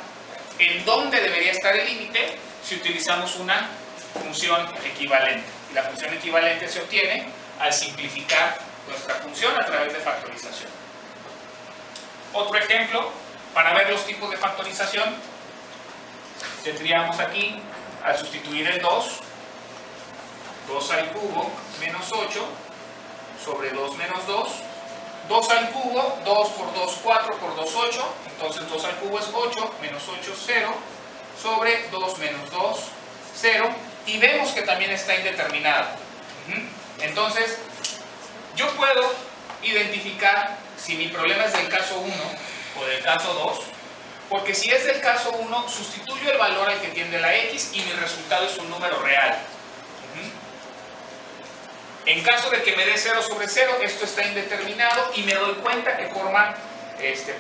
en dónde debería estar el límite si utilizamos una función equivalente. Y la función equivalente se obtiene al simplificar nuestra función a través de factorización. Otro ejemplo, para ver los tipos de factorización, tendríamos aquí, al sustituir el 2, 2 al cubo menos 8 sobre 2 menos 2, 2 al cubo, 2 por 2, 4 por 2, 8, entonces 2 al cubo es 8, menos 8, 0, sobre 2 menos 2, 0, y vemos que también está indeterminado. Entonces, yo puedo identificar si mi problema es del caso 1 o del caso 2, porque si es del caso 1, sustituyo el valor al que tiende la x y mi resultado es un número real. En caso de que me dé 0 sobre 0, esto está indeterminado y me doy cuenta que forma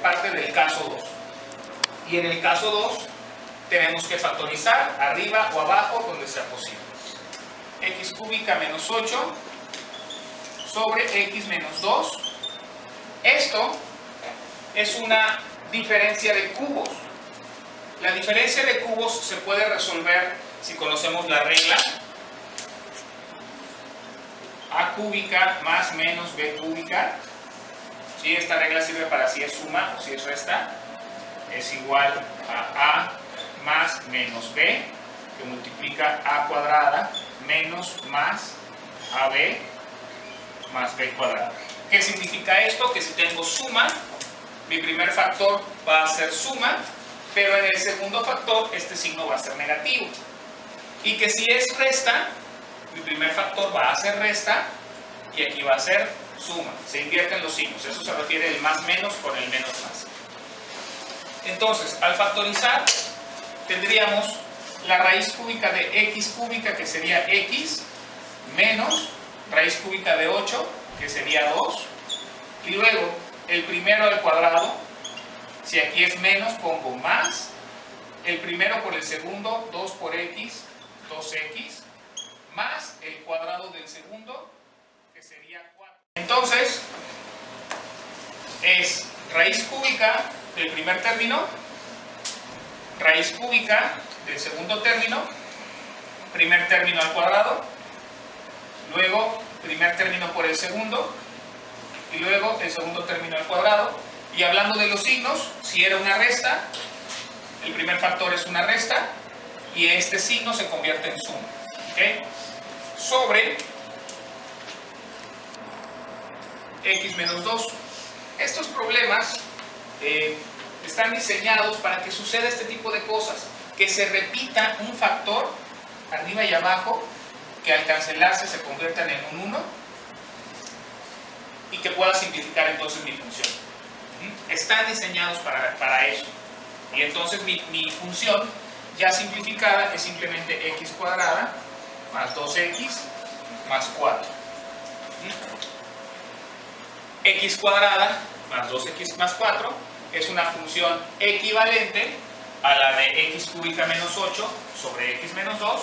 parte del caso 2. Y en el caso 2 tenemos que factorizar arriba o abajo donde sea posible. X cúbica menos 8 sobre x menos 2. Esto es una diferencia de cubos. La diferencia de cubos se puede resolver si conocemos la regla a cúbica más menos b cúbica. ¿Sí? Esta regla sirve para si es suma o si es resta. Es igual a más menos b, que multiplica a cuadrada, menos más ab más b cuadrada. ¿Qué significa esto? Que si tengo suma, mi primer factor va a ser suma, pero en el segundo factor este signo va a ser negativo. Y que si es resta, mi primer factor va a ser resta y aquí va a ser suma. Se invierten los signos. Eso se refiere el más menos con el menos más. Entonces, al factorizar, tendríamos la raíz cúbica de x cúbica, que sería x, menos raíz cúbica de 8, que sería 2, y luego el primero al cuadrado. Si aquí es menos, pongo más, el primero por el segundo, 2 por x, 2x, más el cuadrado del segundo, que sería 4. Entonces, es raíz cúbica del primer término, raíz cúbica del segundo término, primer término al cuadrado, luego primer término por el segundo, y luego el segundo término al cuadrado. Y hablando de los signos, si era una resta, el primer factor es una resta, y este signo se convierte en suma. ¿Okay? Sobre x menos 2. Estos problemas están diseñados para que suceda este tipo de cosas, que se repita un factor arriba y abajo, que al cancelarse se conviertan en un 1 y que pueda simplificar entonces mi función. Están diseñados para eso. Y entonces mi función ya simplificada es simplemente x cuadrada más 2x más 4. X cuadrada más 2x más 4 es una función equivalente a la de x cúbica menos 8 sobre x menos 2.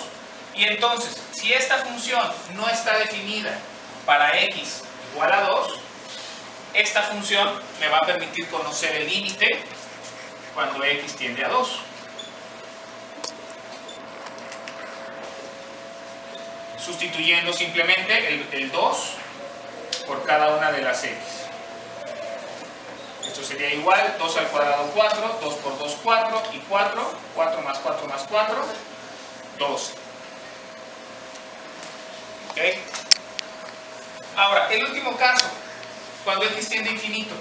Y entonces, si esta función no está definida para x igual a 2, esta función me va a permitir conocer el límite cuando x tiende a 2. Sustituyendo simplemente el 2 por cada una de las x. Esto sería igual, 2 al cuadrado 4, 2 por 2 4 y 4, 4 más 4 más 4, 12. ¿Ok? Ahora, el último caso, cuando x tiende a infinito.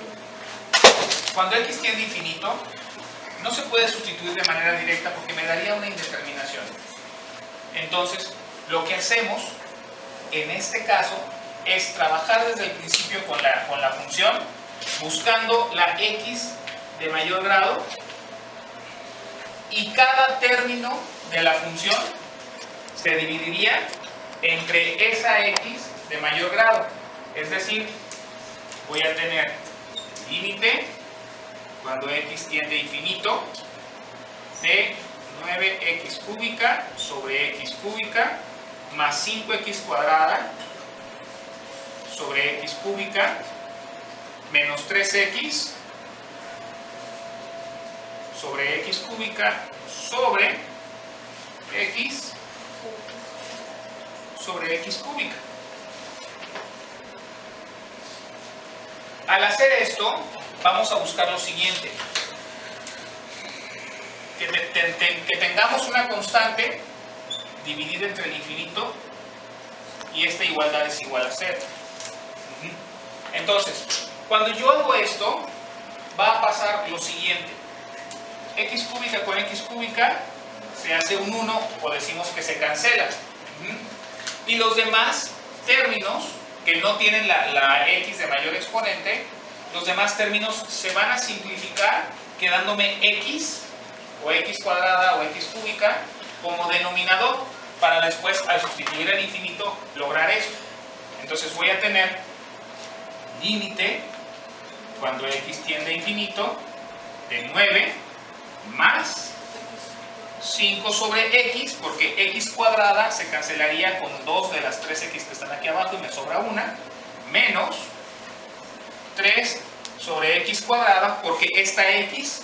Cuando x tiende a infinito, no se puede sustituir de manera directa porque me daría una indeterminación. Entonces, lo que hacemos en este caso es trabajar desde el principio con la función, buscando la x de mayor grado, y cada término de la función se dividiría entre esa x de mayor grado. Es decir, voy a tener límite cuando x tiende a infinito de 9x cúbica sobre x cúbica más 5x cuadrada sobre x cúbica menos 3x sobre x cúbica sobre x sobre x cúbica. Al hacer esto, vamos a buscar lo siguiente: que tengamos una constante dividida entre el infinito y esta igualdad es igual a 0. Entonces, cuando yo hago esto, va a pasar lo siguiente: x cúbica con x cúbica se hace un 1, o decimos que se cancela. Y los demás términos que no tienen la x de mayor exponente, los demás términos se van a simplificar quedándome x o x cuadrada o x cúbica como denominador, para después, al sustituir el infinito, lograr esto. Entonces voy a tener límite cuando x tiende a infinito de 9 más 5 sobre x, porque x cuadrada se cancelaría con 2 de las 3x que están aquí abajo y me sobra una, menos 3 sobre x cuadrada, porque esta x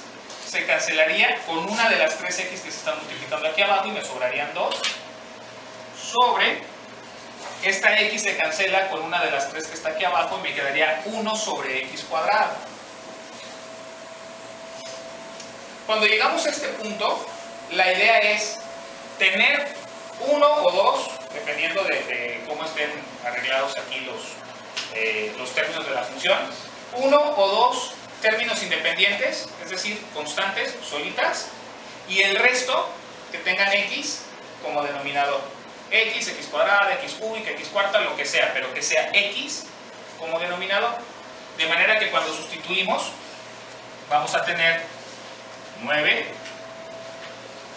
se cancelaría con una de las 3x que se están multiplicando aquí abajo y me sobrarían 2, sobre esta x se cancela con una de las 3 que está aquí abajo y me quedaría 1 sobre x cuadrado. Cuando llegamos a este punto, la idea es tener uno o dos, dependiendo de cómo estén arreglados aquí los términos de la función, uno o dos términos independientes, es decir, constantes, solitas, y el resto que tengan x como denominador. X, x cuadrada, x cúbica, x cuarta, lo que sea, pero que sea x como denominador. De manera que cuando sustituimos, vamos a tener 9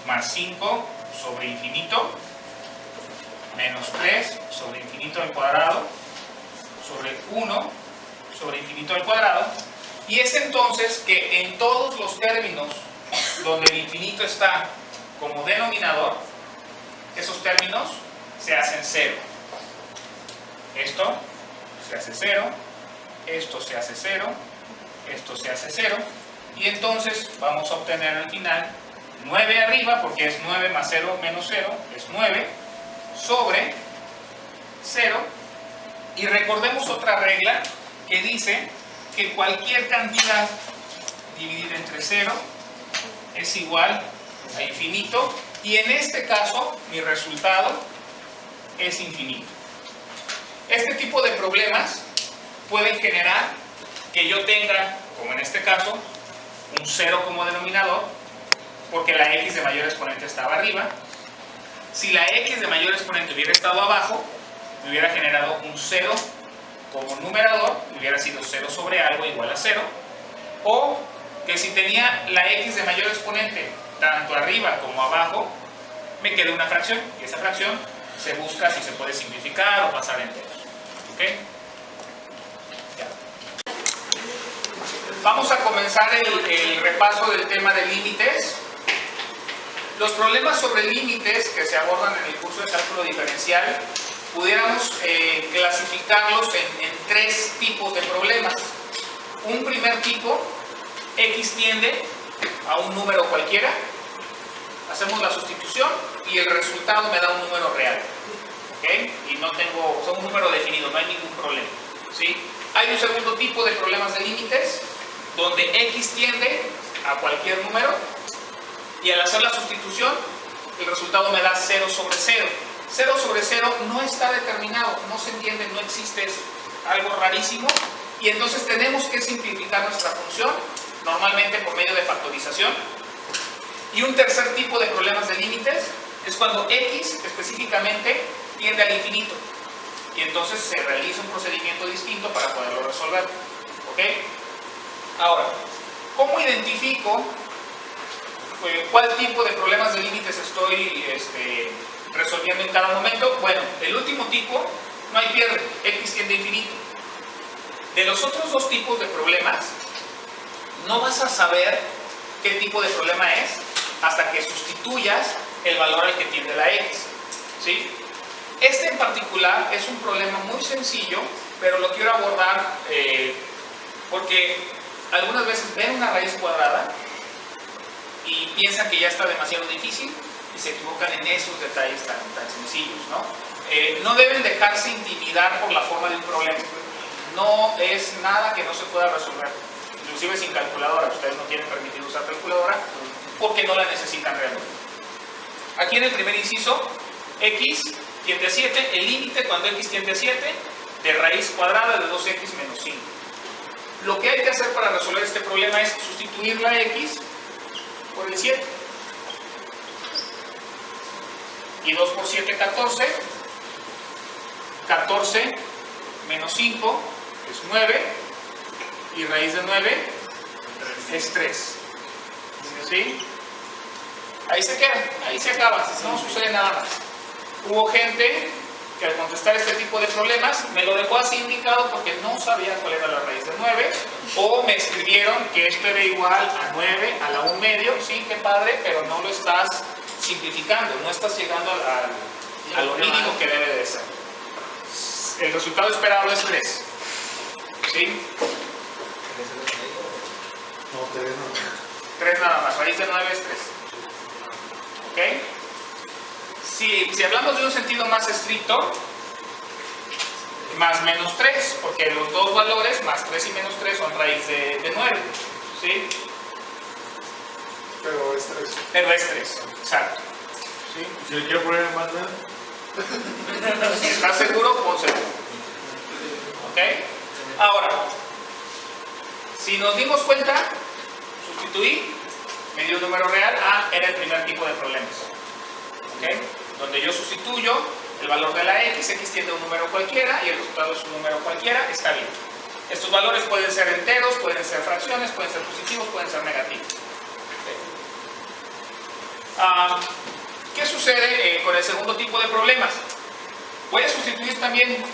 más 5 sobre infinito menos 3 sobre infinito al cuadrado sobre 1 sobre infinito al cuadrado. Y es entonces que en todos los términos donde el infinito está como denominador, esos términos se hacen 0. Esto se hace 0, esto se hace 0, esto se hace 0, y entonces vamos a obtener al final 9 arriba, porque es 9 más 0 menos 0, es 9, sobre 0. Y recordemos otra regla que dice que cualquier cantidad dividida entre 0 es igual a infinito, y en este caso mi resultado es infinito. Este tipo de problemas pueden generar que yo tenga, como en este caso, un 0 como denominador, porque la x de mayor exponente estaba arriba. Si la x de mayor exponente hubiera estado abajo, me hubiera generado un 0 como numerador, hubiera sido 0 sobre algo igual a 0, o que si tenía la x de mayor exponente tanto arriba como abajo, me queda una fracción, y esa fracción se busca si se puede simplificar o pasar enteros. ¿Okay? Ya. Vamos a comenzar el repaso del tema de límites. Los problemas sobre límites que se abordan en el curso de cálculo diferencial, pudiéramos clasificarlos en tres tipos de problemas. Un primer tipo, x tiende a un número cualquiera, hacemos la sustitución y el resultado me da un número real. ¿Okay? Y no tengo, un número definido, no hay ningún problema. ¿Sí? Hay un segundo tipo de problemas de límites, donde x tiende a cualquier número, y al hacer la sustitución, el resultado me da 0 sobre 0. 0 sobre 0 no está determinado, no se entiende, no existe, es algo rarísimo, y entonces tenemos que simplificar nuestra función, normalmente por medio de factorización. Y un tercer tipo de problemas de límites es cuando x específicamente tiende al infinito, y entonces se realiza un procedimiento distinto para poderlo resolver. ¿Ok? Ahora, ¿cómo identifico cuál tipo de problemas de límites estoy resolviendo en cada momento? Bueno, el último tipo no hay pierde, x tiende a infinito. De los otros dos tipos de problemas, no vas a saber qué tipo de problema es hasta que sustituyas el valor al que tiende la x. ¿Sí? Este en particular es un problema muy sencillo, pero lo quiero abordar porque algunas veces ven una raíz cuadrada y piensan que ya está demasiado difícil y se equivocan en esos detalles tan sencillos, ¿no? No deben dejarse intimidar por la forma de un problema. No es nada que no se pueda resolver, inclusive sin calculadora. Ustedes no tienen permitido usar calculadora porque no la necesitan realmente. Aquí en el primer inciso, x tiende a 7, el límite cuando x tiende a 7 de raíz cuadrada de 2x menos 5. Lo que hay que hacer para resolver este problema es sustituir la x por el 7. Y 2 por 7, 14. 14 menos 5 es 9. Y raíz de 9 es 3. ¿Sí? Ahí se queda, ahí se acaba, no sucede nada más. Hubo gente que al contestar este tipo de problemas me lo dejó así indicado porque no sabía cuál era la raíz de 9, o me escribieron que esto era igual a 9 a la 1 medio. Sí, qué padre, pero no lo estás simplificando, no estás llegando a lo mínimo que debe de ser. El resultado esperado es 3. ¿Sí? No, 3 no. 3 nada más, raíz de 9 es 3. ¿Ok? Si hablamos de un sentido más estricto, más menos 3, porque los dos valores, más 3 y menos 3, son raíz de 9. ¿Sí? Pero es 3. Pero es 3, exacto. ¿Sí? Si le quiero poner más menos. Si estás seguro, pon seguro. ¿Ok? Ahora, si nos dimos cuenta, sustituí, me dio un número real. Era el primer tipo de problemas. ¿Ok? Donde yo sustituyo el valor de la x tiende a un número cualquiera y el resultado es un número cualquiera, está bien. Estos valores pueden ser enteros, pueden ser fracciones, pueden ser positivos, pueden ser negativos. ¿Qué sucede con el segundo tipo de problemas? Voy a sustituir también,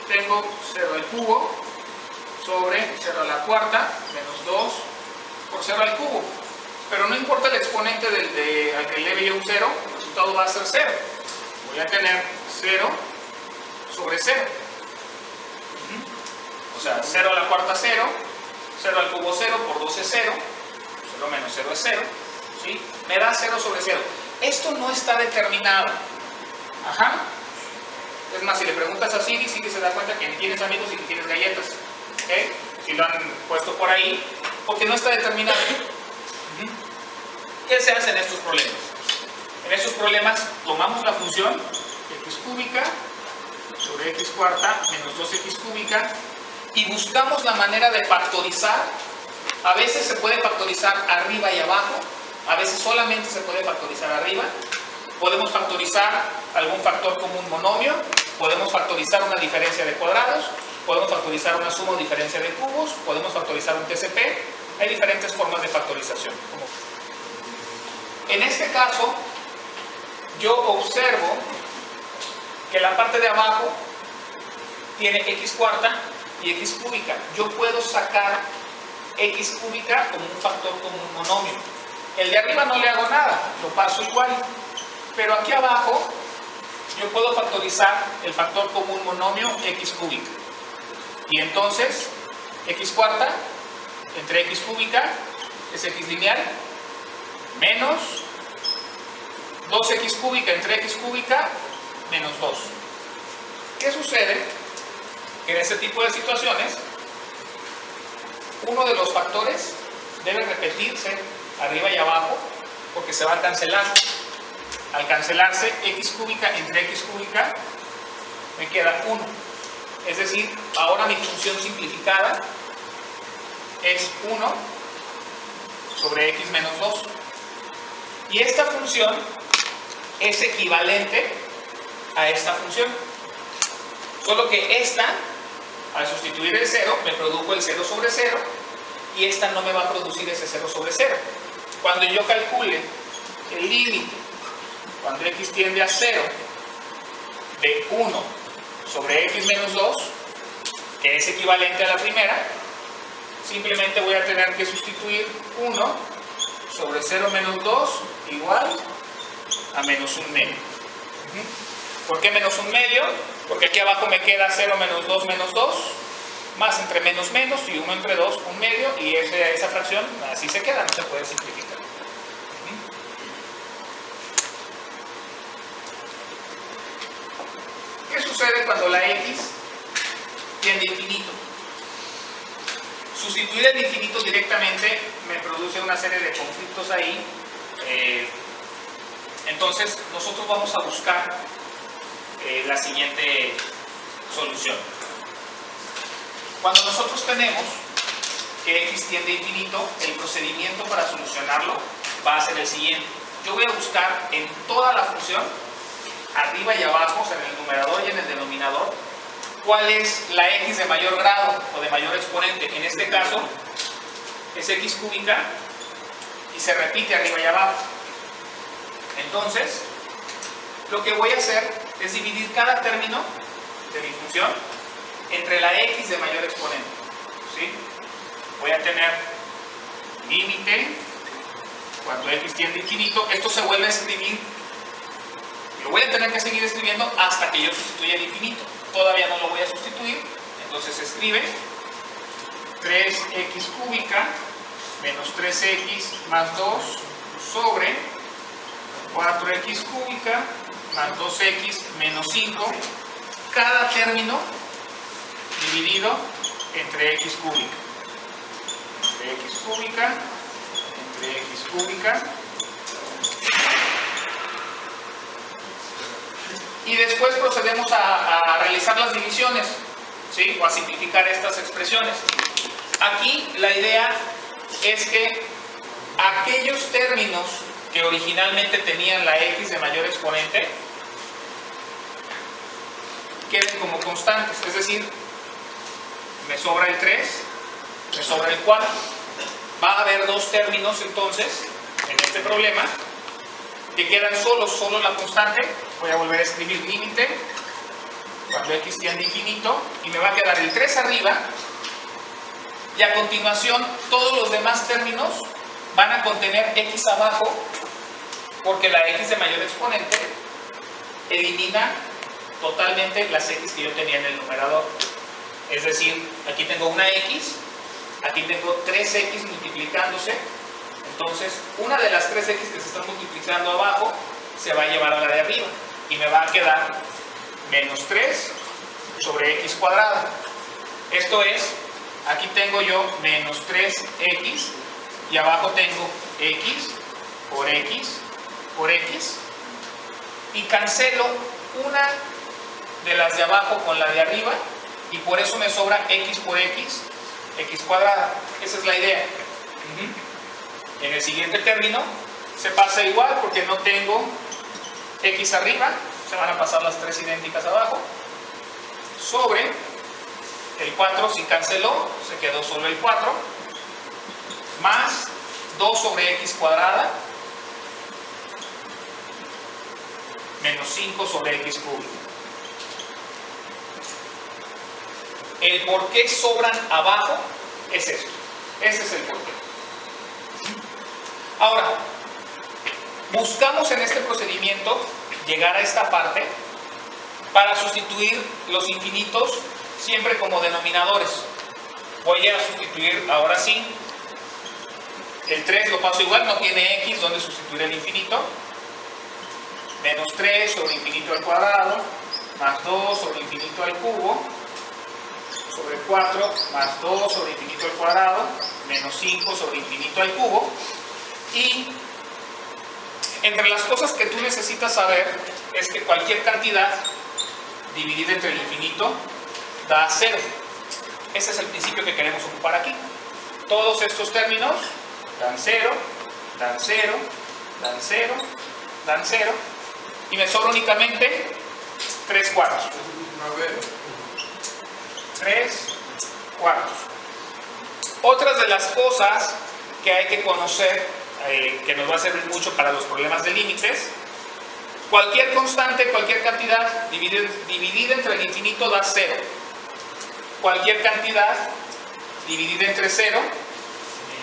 tengo 0 al cubo sobre 0 a la cuarta menos 2 por 0 al cubo. Pero no importa el exponente al que le debe yo un 0, el resultado va a ser 0. Voy a tener 0 sobre 0. O sea, 0 a la cuarta 0, 0 al cubo 0, por 2 es 0, 0 menos 0 es 0, ¿sí? Me da 0 sobre 0. Esto no está determinado. Ajá. Es más, si le preguntas a Siri, Siri se da cuenta que ni tienes amigos y ni tienes galletas. ¿Okay? Si lo han puesto por ahí, porque no está determinado. ¿Qué se hace en estos problemas? En estos problemas tomamos la función x cúbica sobre x cuarta menos 2x cúbica y buscamos la manera de factorizar A veces se puede factorizar arriba y abajo, a veces solamente se puede factorizar arriba. Podemos factorizar algún factor común monomio, podemos factorizar una diferencia de cuadrados, podemos factorizar una suma o diferencia de cubos, podemos factorizar un TCP. Hay diferentes formas de factorización. En este caso, yo observo que la parte de abajo tiene x cuarta y x cúbica. Yo puedo sacar x cúbica como un factor común monomio. El de arriba no le hago nada, lo paso igual. Pero aquí abajo yo puedo factorizar el factor común monomio x cúbica. Y entonces x cuarta entre x cúbica es x lineal menos 2x cúbica entre x cúbica menos 2. ¿Qué sucede? Que en este tipo de situaciones uno de los factores debe repetirse arriba y abajo porque se va a cancelar. Al cancelarse x cúbica entre x cúbica me queda 1. Es decir, ahora mi función simplificada es 1 sobre x menos 2. Y esta función es equivalente a esta función. Solo que esta, al sustituir el 0, me produjo el 0 sobre 0 y esta no me va a producir ese 0 sobre 0. Cuando yo calcule el límite, cuando x tiende a 0, de 1 sobre x menos 2, que es equivalente a la primera, simplemente voy a tener que sustituir 1 sobre 0 menos 2 igual a menos 1 medio. ¿Por qué menos 1 medio? Porque aquí abajo me queda 0 menos 2 menos 2, más entre menos menos y 1 entre 2, 1 medio, y esa fracción así se queda, no se puede simplificar. ¿Qué sucede cuando la x tiende a infinito? Sustituir el infinito directamente me produce una serie de conflictos ahí. Entonces nosotros vamos a buscar la siguiente solución. Cuando nosotros tenemos que x tiende a infinito, el procedimiento para solucionarlo va a ser el siguiente. Yo voy a buscar en toda la función, arriba y abajo, o sea, en el numerador y en el denominador, cuál es la x de mayor grado o de mayor exponente. En este caso es x cúbica y se repite arriba y abajo. Entonces, lo que voy a hacer es dividir cada término de mi función entre la x de mayor exponente. ¿Sí? Voy a tener límite cuando x tiende a infinito. Esto se vuelve a escribir. Lo voy a tener que seguir escribiendo hasta que yo sustituya el infinito. Todavía no lo voy a sustituir. Entonces se escribe 3x cúbica menos 3x más 2 sobre 4x cúbica más 2x menos 5. Cada término dividido entre x cúbica. Entre x cúbica, entre x cúbica. Y después procedemos a realizar las divisiones, ¿sí? O a simplificar estas expresiones. Aquí la idea es que aquellos términos que originalmente tenían la x de mayor exponente queden como constantes, es decir, me sobra el 3, me sobra el 4. Va a haber dos términos entonces en este problema que quedan solo la constante. Voy a volver a escribir límite cuando x tiende a infinito y me va a quedar el 3 arriba, y a continuación todos los demás términos van a contener x abajo, porque la x de mayor exponente elimina totalmente las x que yo tenía en el numerador. Es decir, aquí tengo una x, aquí tengo 3x multiplicándose. Entonces, una de las 3x que se están multiplicando abajo se va a llevar a la de arriba y me va a quedar menos 3 sobre x cuadrado. Esto es, aquí tengo yo menos 3x y abajo tengo x por x por x, y cancelo una de las de abajo con la de arriba y por eso me sobra x por x x cuadrada. Esa es la idea. En el siguiente término se pasa igual porque no tengo x arriba, se van a pasar las 3 idénticas abajo, sobre el 4 si canceló, se quedó solo el 4, más 2 sobre x cuadrada, menos 5 sobre x cúbico. El por qué sobran abajo es esto. Ese es el por qué. Ahora, buscamos en este procedimiento llegar a esta parte para sustituir los infinitos siempre como denominadores. Voy a sustituir ahora sí. El 3 lo paso igual, no tiene x donde sustituir el infinito. Menos 3 sobre infinito al cuadrado, más 2 sobre infinito al cubo, sobre 4, más 2 sobre infinito al cuadrado, menos 5 sobre infinito al cubo. Y entre las cosas que tú necesitas saber es que cualquier cantidad dividida entre el infinito da 0. Ese es el principio que queremos ocupar aquí. Todos estos términos dan 0, dan 0, dan 0, dan 0. Y me sobra únicamente 3 cuartos. 3 cuartos. Otras de las cosas que hay que conocer, que nos va a servir mucho para los problemas de límites: cualquier constante, cualquier cantidad dividida entre el infinito da 0. Cualquier cantidad dividida entre 0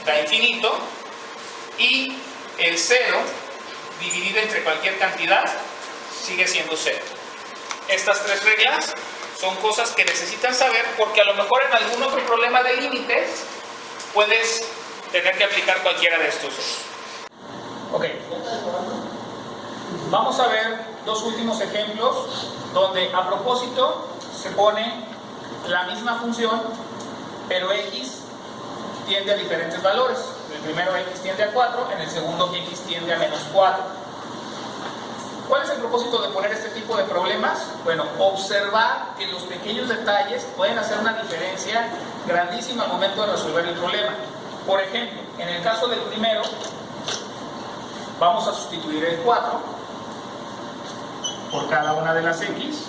da infinito. Y el 0 dividido entre cualquier cantidad sigue siendo 0. Estas 3 reglas son cosas que necesitan saber porque a lo mejor en algún otro problema de límites puedes tener que aplicar cualquiera de estos dos. Ok. Vamos a ver dos últimos ejemplos donde a propósito se pone la misma función, pero x tiende a diferentes valores. En el primero x tiende a 4, en el segundo x tiende a menos 4. ¿Cuál es el propósito de poner este tipo de problemas? Bueno, observar que los pequeños detalles pueden hacer una diferencia grandísima al momento de resolver el problema. Por ejemplo, en el caso del primero, vamos a sustituir el 4 por cada una de las x.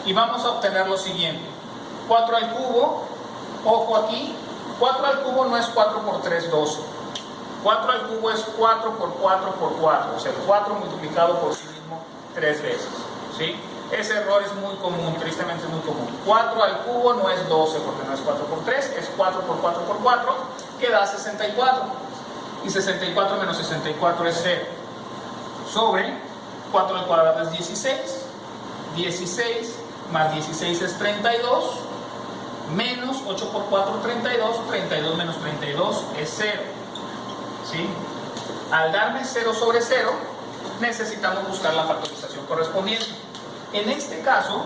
Y vamos a obtener lo siguiente: 4 al cubo, ojo aquí, 4 al cubo no es 4 por 3, 12. 4 al cubo es 4 por 4 por 4, o sea, 4 multiplicado por sí mismo 3 veces, ¿sí? Ese error es muy común, tristemente es muy común. 4 al cubo no es 12 porque no es 4 por 3, es 4 por 4 por 4, que da 64. Y 64 menos 64 es 0. Sobre 4 al cuadrado es 16. 16 más 16 es 32. Menos 8 por 4, 32. 32 menos 32 es 0. ¿Sí? Al darme 0 sobre 0, necesitamos buscar la factorización correspondiente. En este caso,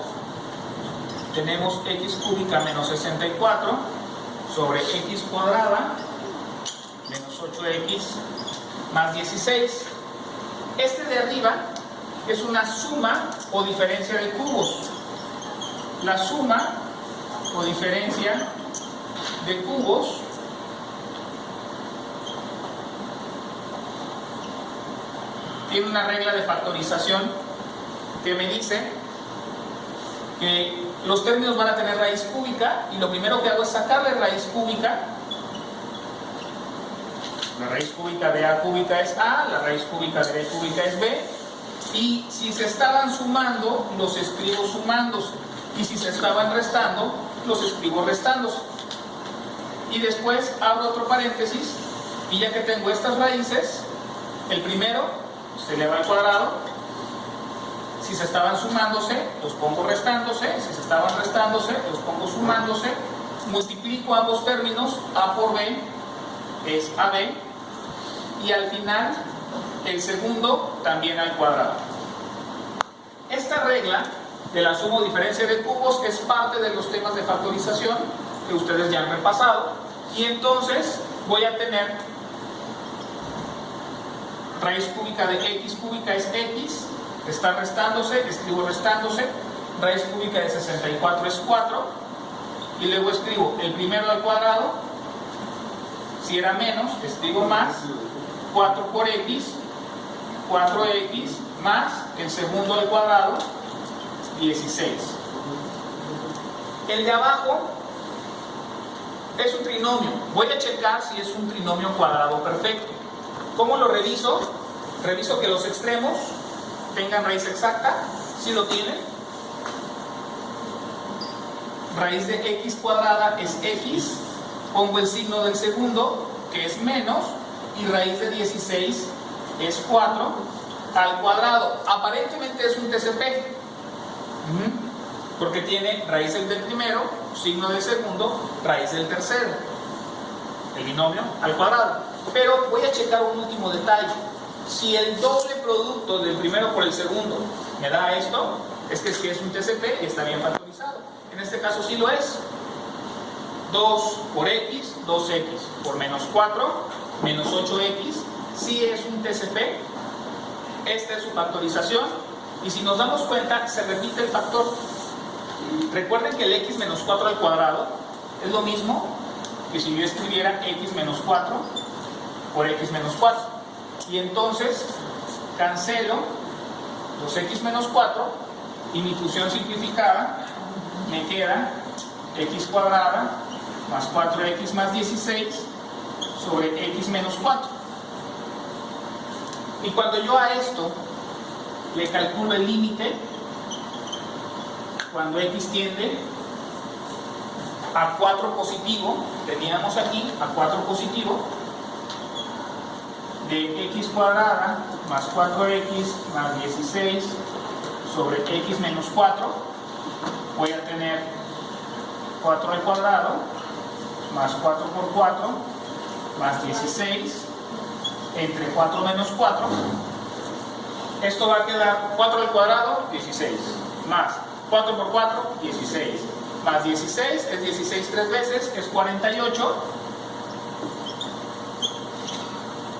tenemos x cúbica menos 64 sobre x cuadrada menos 8x más 16. Este de arriba es una suma o diferencia de cubos. La suma o diferencia de cubos tiene una regla de factorización que me dice que los términos van a tener raíz cúbica y lo primero que hago es sacarle raíz cúbica. La raíz cúbica de a cúbica es a, la raíz cúbica de b cúbica es b, y si se estaban sumando, los escribo sumándose, y si se estaban restando, los escribo restándose. Y después abro otro paréntesis, y ya que tengo estas raíces, el primero se eleva al cuadrado. Si se estaban sumándose, los pongo restándose. Si se estaban restándose, los pongo sumándose. Multiplico ambos términos, a por b es ab, y al final el segundo también al cuadrado. Esta regla de la suma o diferencia de cubos es parte de los temas de factorización que ustedes ya han repasado, y entonces voy a tener raíz cúbica de x cúbica es x, está restándose, escribo restándose, raíz cúbica de 64 es 4, y luego escribo el primero al cuadrado, si era menos, escribo más, 4 por x, 4x, más el segundo al cuadrado, 16. El de abajo es un trinomio. Voy a checar si es un trinomio cuadrado perfecto. ¿Cómo lo reviso? Reviso que los extremos tengan raíz exacta. ¿Sí lo tienen? Raíz de x cuadrada es x. Pongo el signo del segundo, que es menos, y raíz de 16 es 4 al cuadrado. Aparentemente es un TCP. Porque tiene raíz del primero, signo del segundo, raíz del tercero, el binomio al cuadrado. Pero voy a checar un último detalle. Si el doble producto del primero por el segundo me da esto, es que si es un TCP y está bien factorizado. En este caso sí lo es. 2 por x, 2x por menos 4, menos 8x, sí es un TCP. Esta es su factorización. Y si nos damos cuenta, se repite el factor. Recuerden que el x menos 4 al cuadrado es lo mismo que si yo escribiera x menos 4 por x menos 4. Y entonces cancelo los x menos 4 y mi función simplificada me queda x cuadrada más 4x más 16 sobre x menos 4. Y cuando yo a esto le calculo el límite, cuando x tiende a 4 positivo, teníamos aquí a 4 positivo, de x cuadrada más 4x más 16 sobre x menos 4, voy a tener 4 al cuadrado más 4 por 4 más 16 entre 4 menos 4. Esto va a quedar 4 al cuadrado, 16, más 4 por 4, 16, más 16, es 16 tres veces, es 48,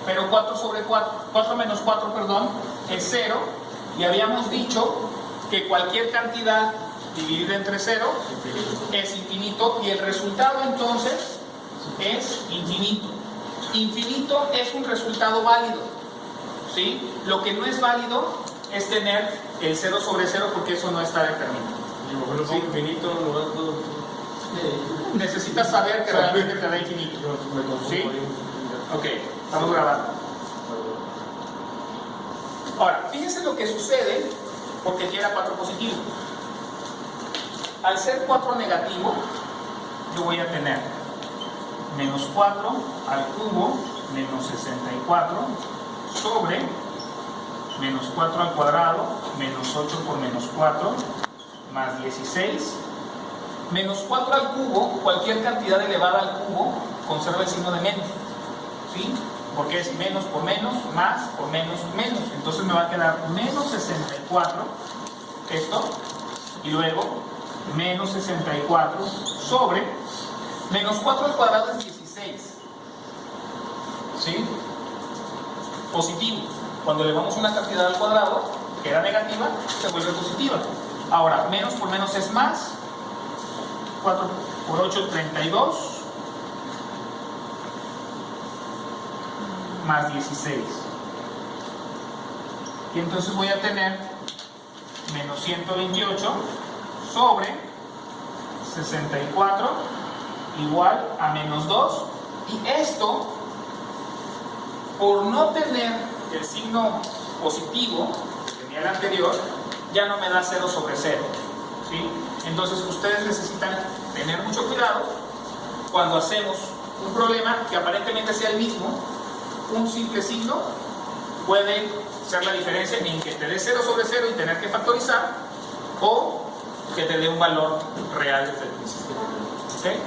pero 4 sobre 4, 4 menos 4, perdón, es 0, y habíamos dicho que cualquier cantidad dividida entre 0 es infinito, y el resultado entonces es infinito. Infinito es un resultado válido, ¿sí? Lo que no es válido es tener el 0 sobre 0, porque eso no está determinado. Y mejor lo pongo infinito en lugar de todo. Necesitas saber que realmente te da infinito. ¿Sí? Ok, estamos grabando. Ahora, fíjense lo que sucede porque quiera 4 positivo. Al ser 4 negativo, yo voy a tener menos 4 al cubo menos 64 sobre menos 4 al cuadrado menos 8 por menos 4 más 16. Menos 4 al cubo, cualquier cantidad elevada al cubo conserva el signo de menos, ¿sí? Porque es menos por menos, más por menos, menos. Entonces me va a quedar menos 64 esto, y luego menos 64 sobre menos 4 al cuadrado es 16, ¿sí? Positivo. Cuando elevamos una cantidad al cuadrado que era negativa, se vuelve positiva. Ahora, menos por menos es más. 4 por 8, 32, más 16. Y entonces voy a tener menos 128 sobre 64 igual a menos 2. Y esto, por no tener el signo positivo que tenía el anterior, ya no me da 0 sobre 0, ¿sí? Entonces ustedes necesitan tener mucho cuidado cuando hacemos un problema que aparentemente sea el mismo. Un simple signo puede ser la diferencia en que te dé 0 sobre 0 y tener que factorizar, o que te dé un valor real desde el principio. ¿Okay?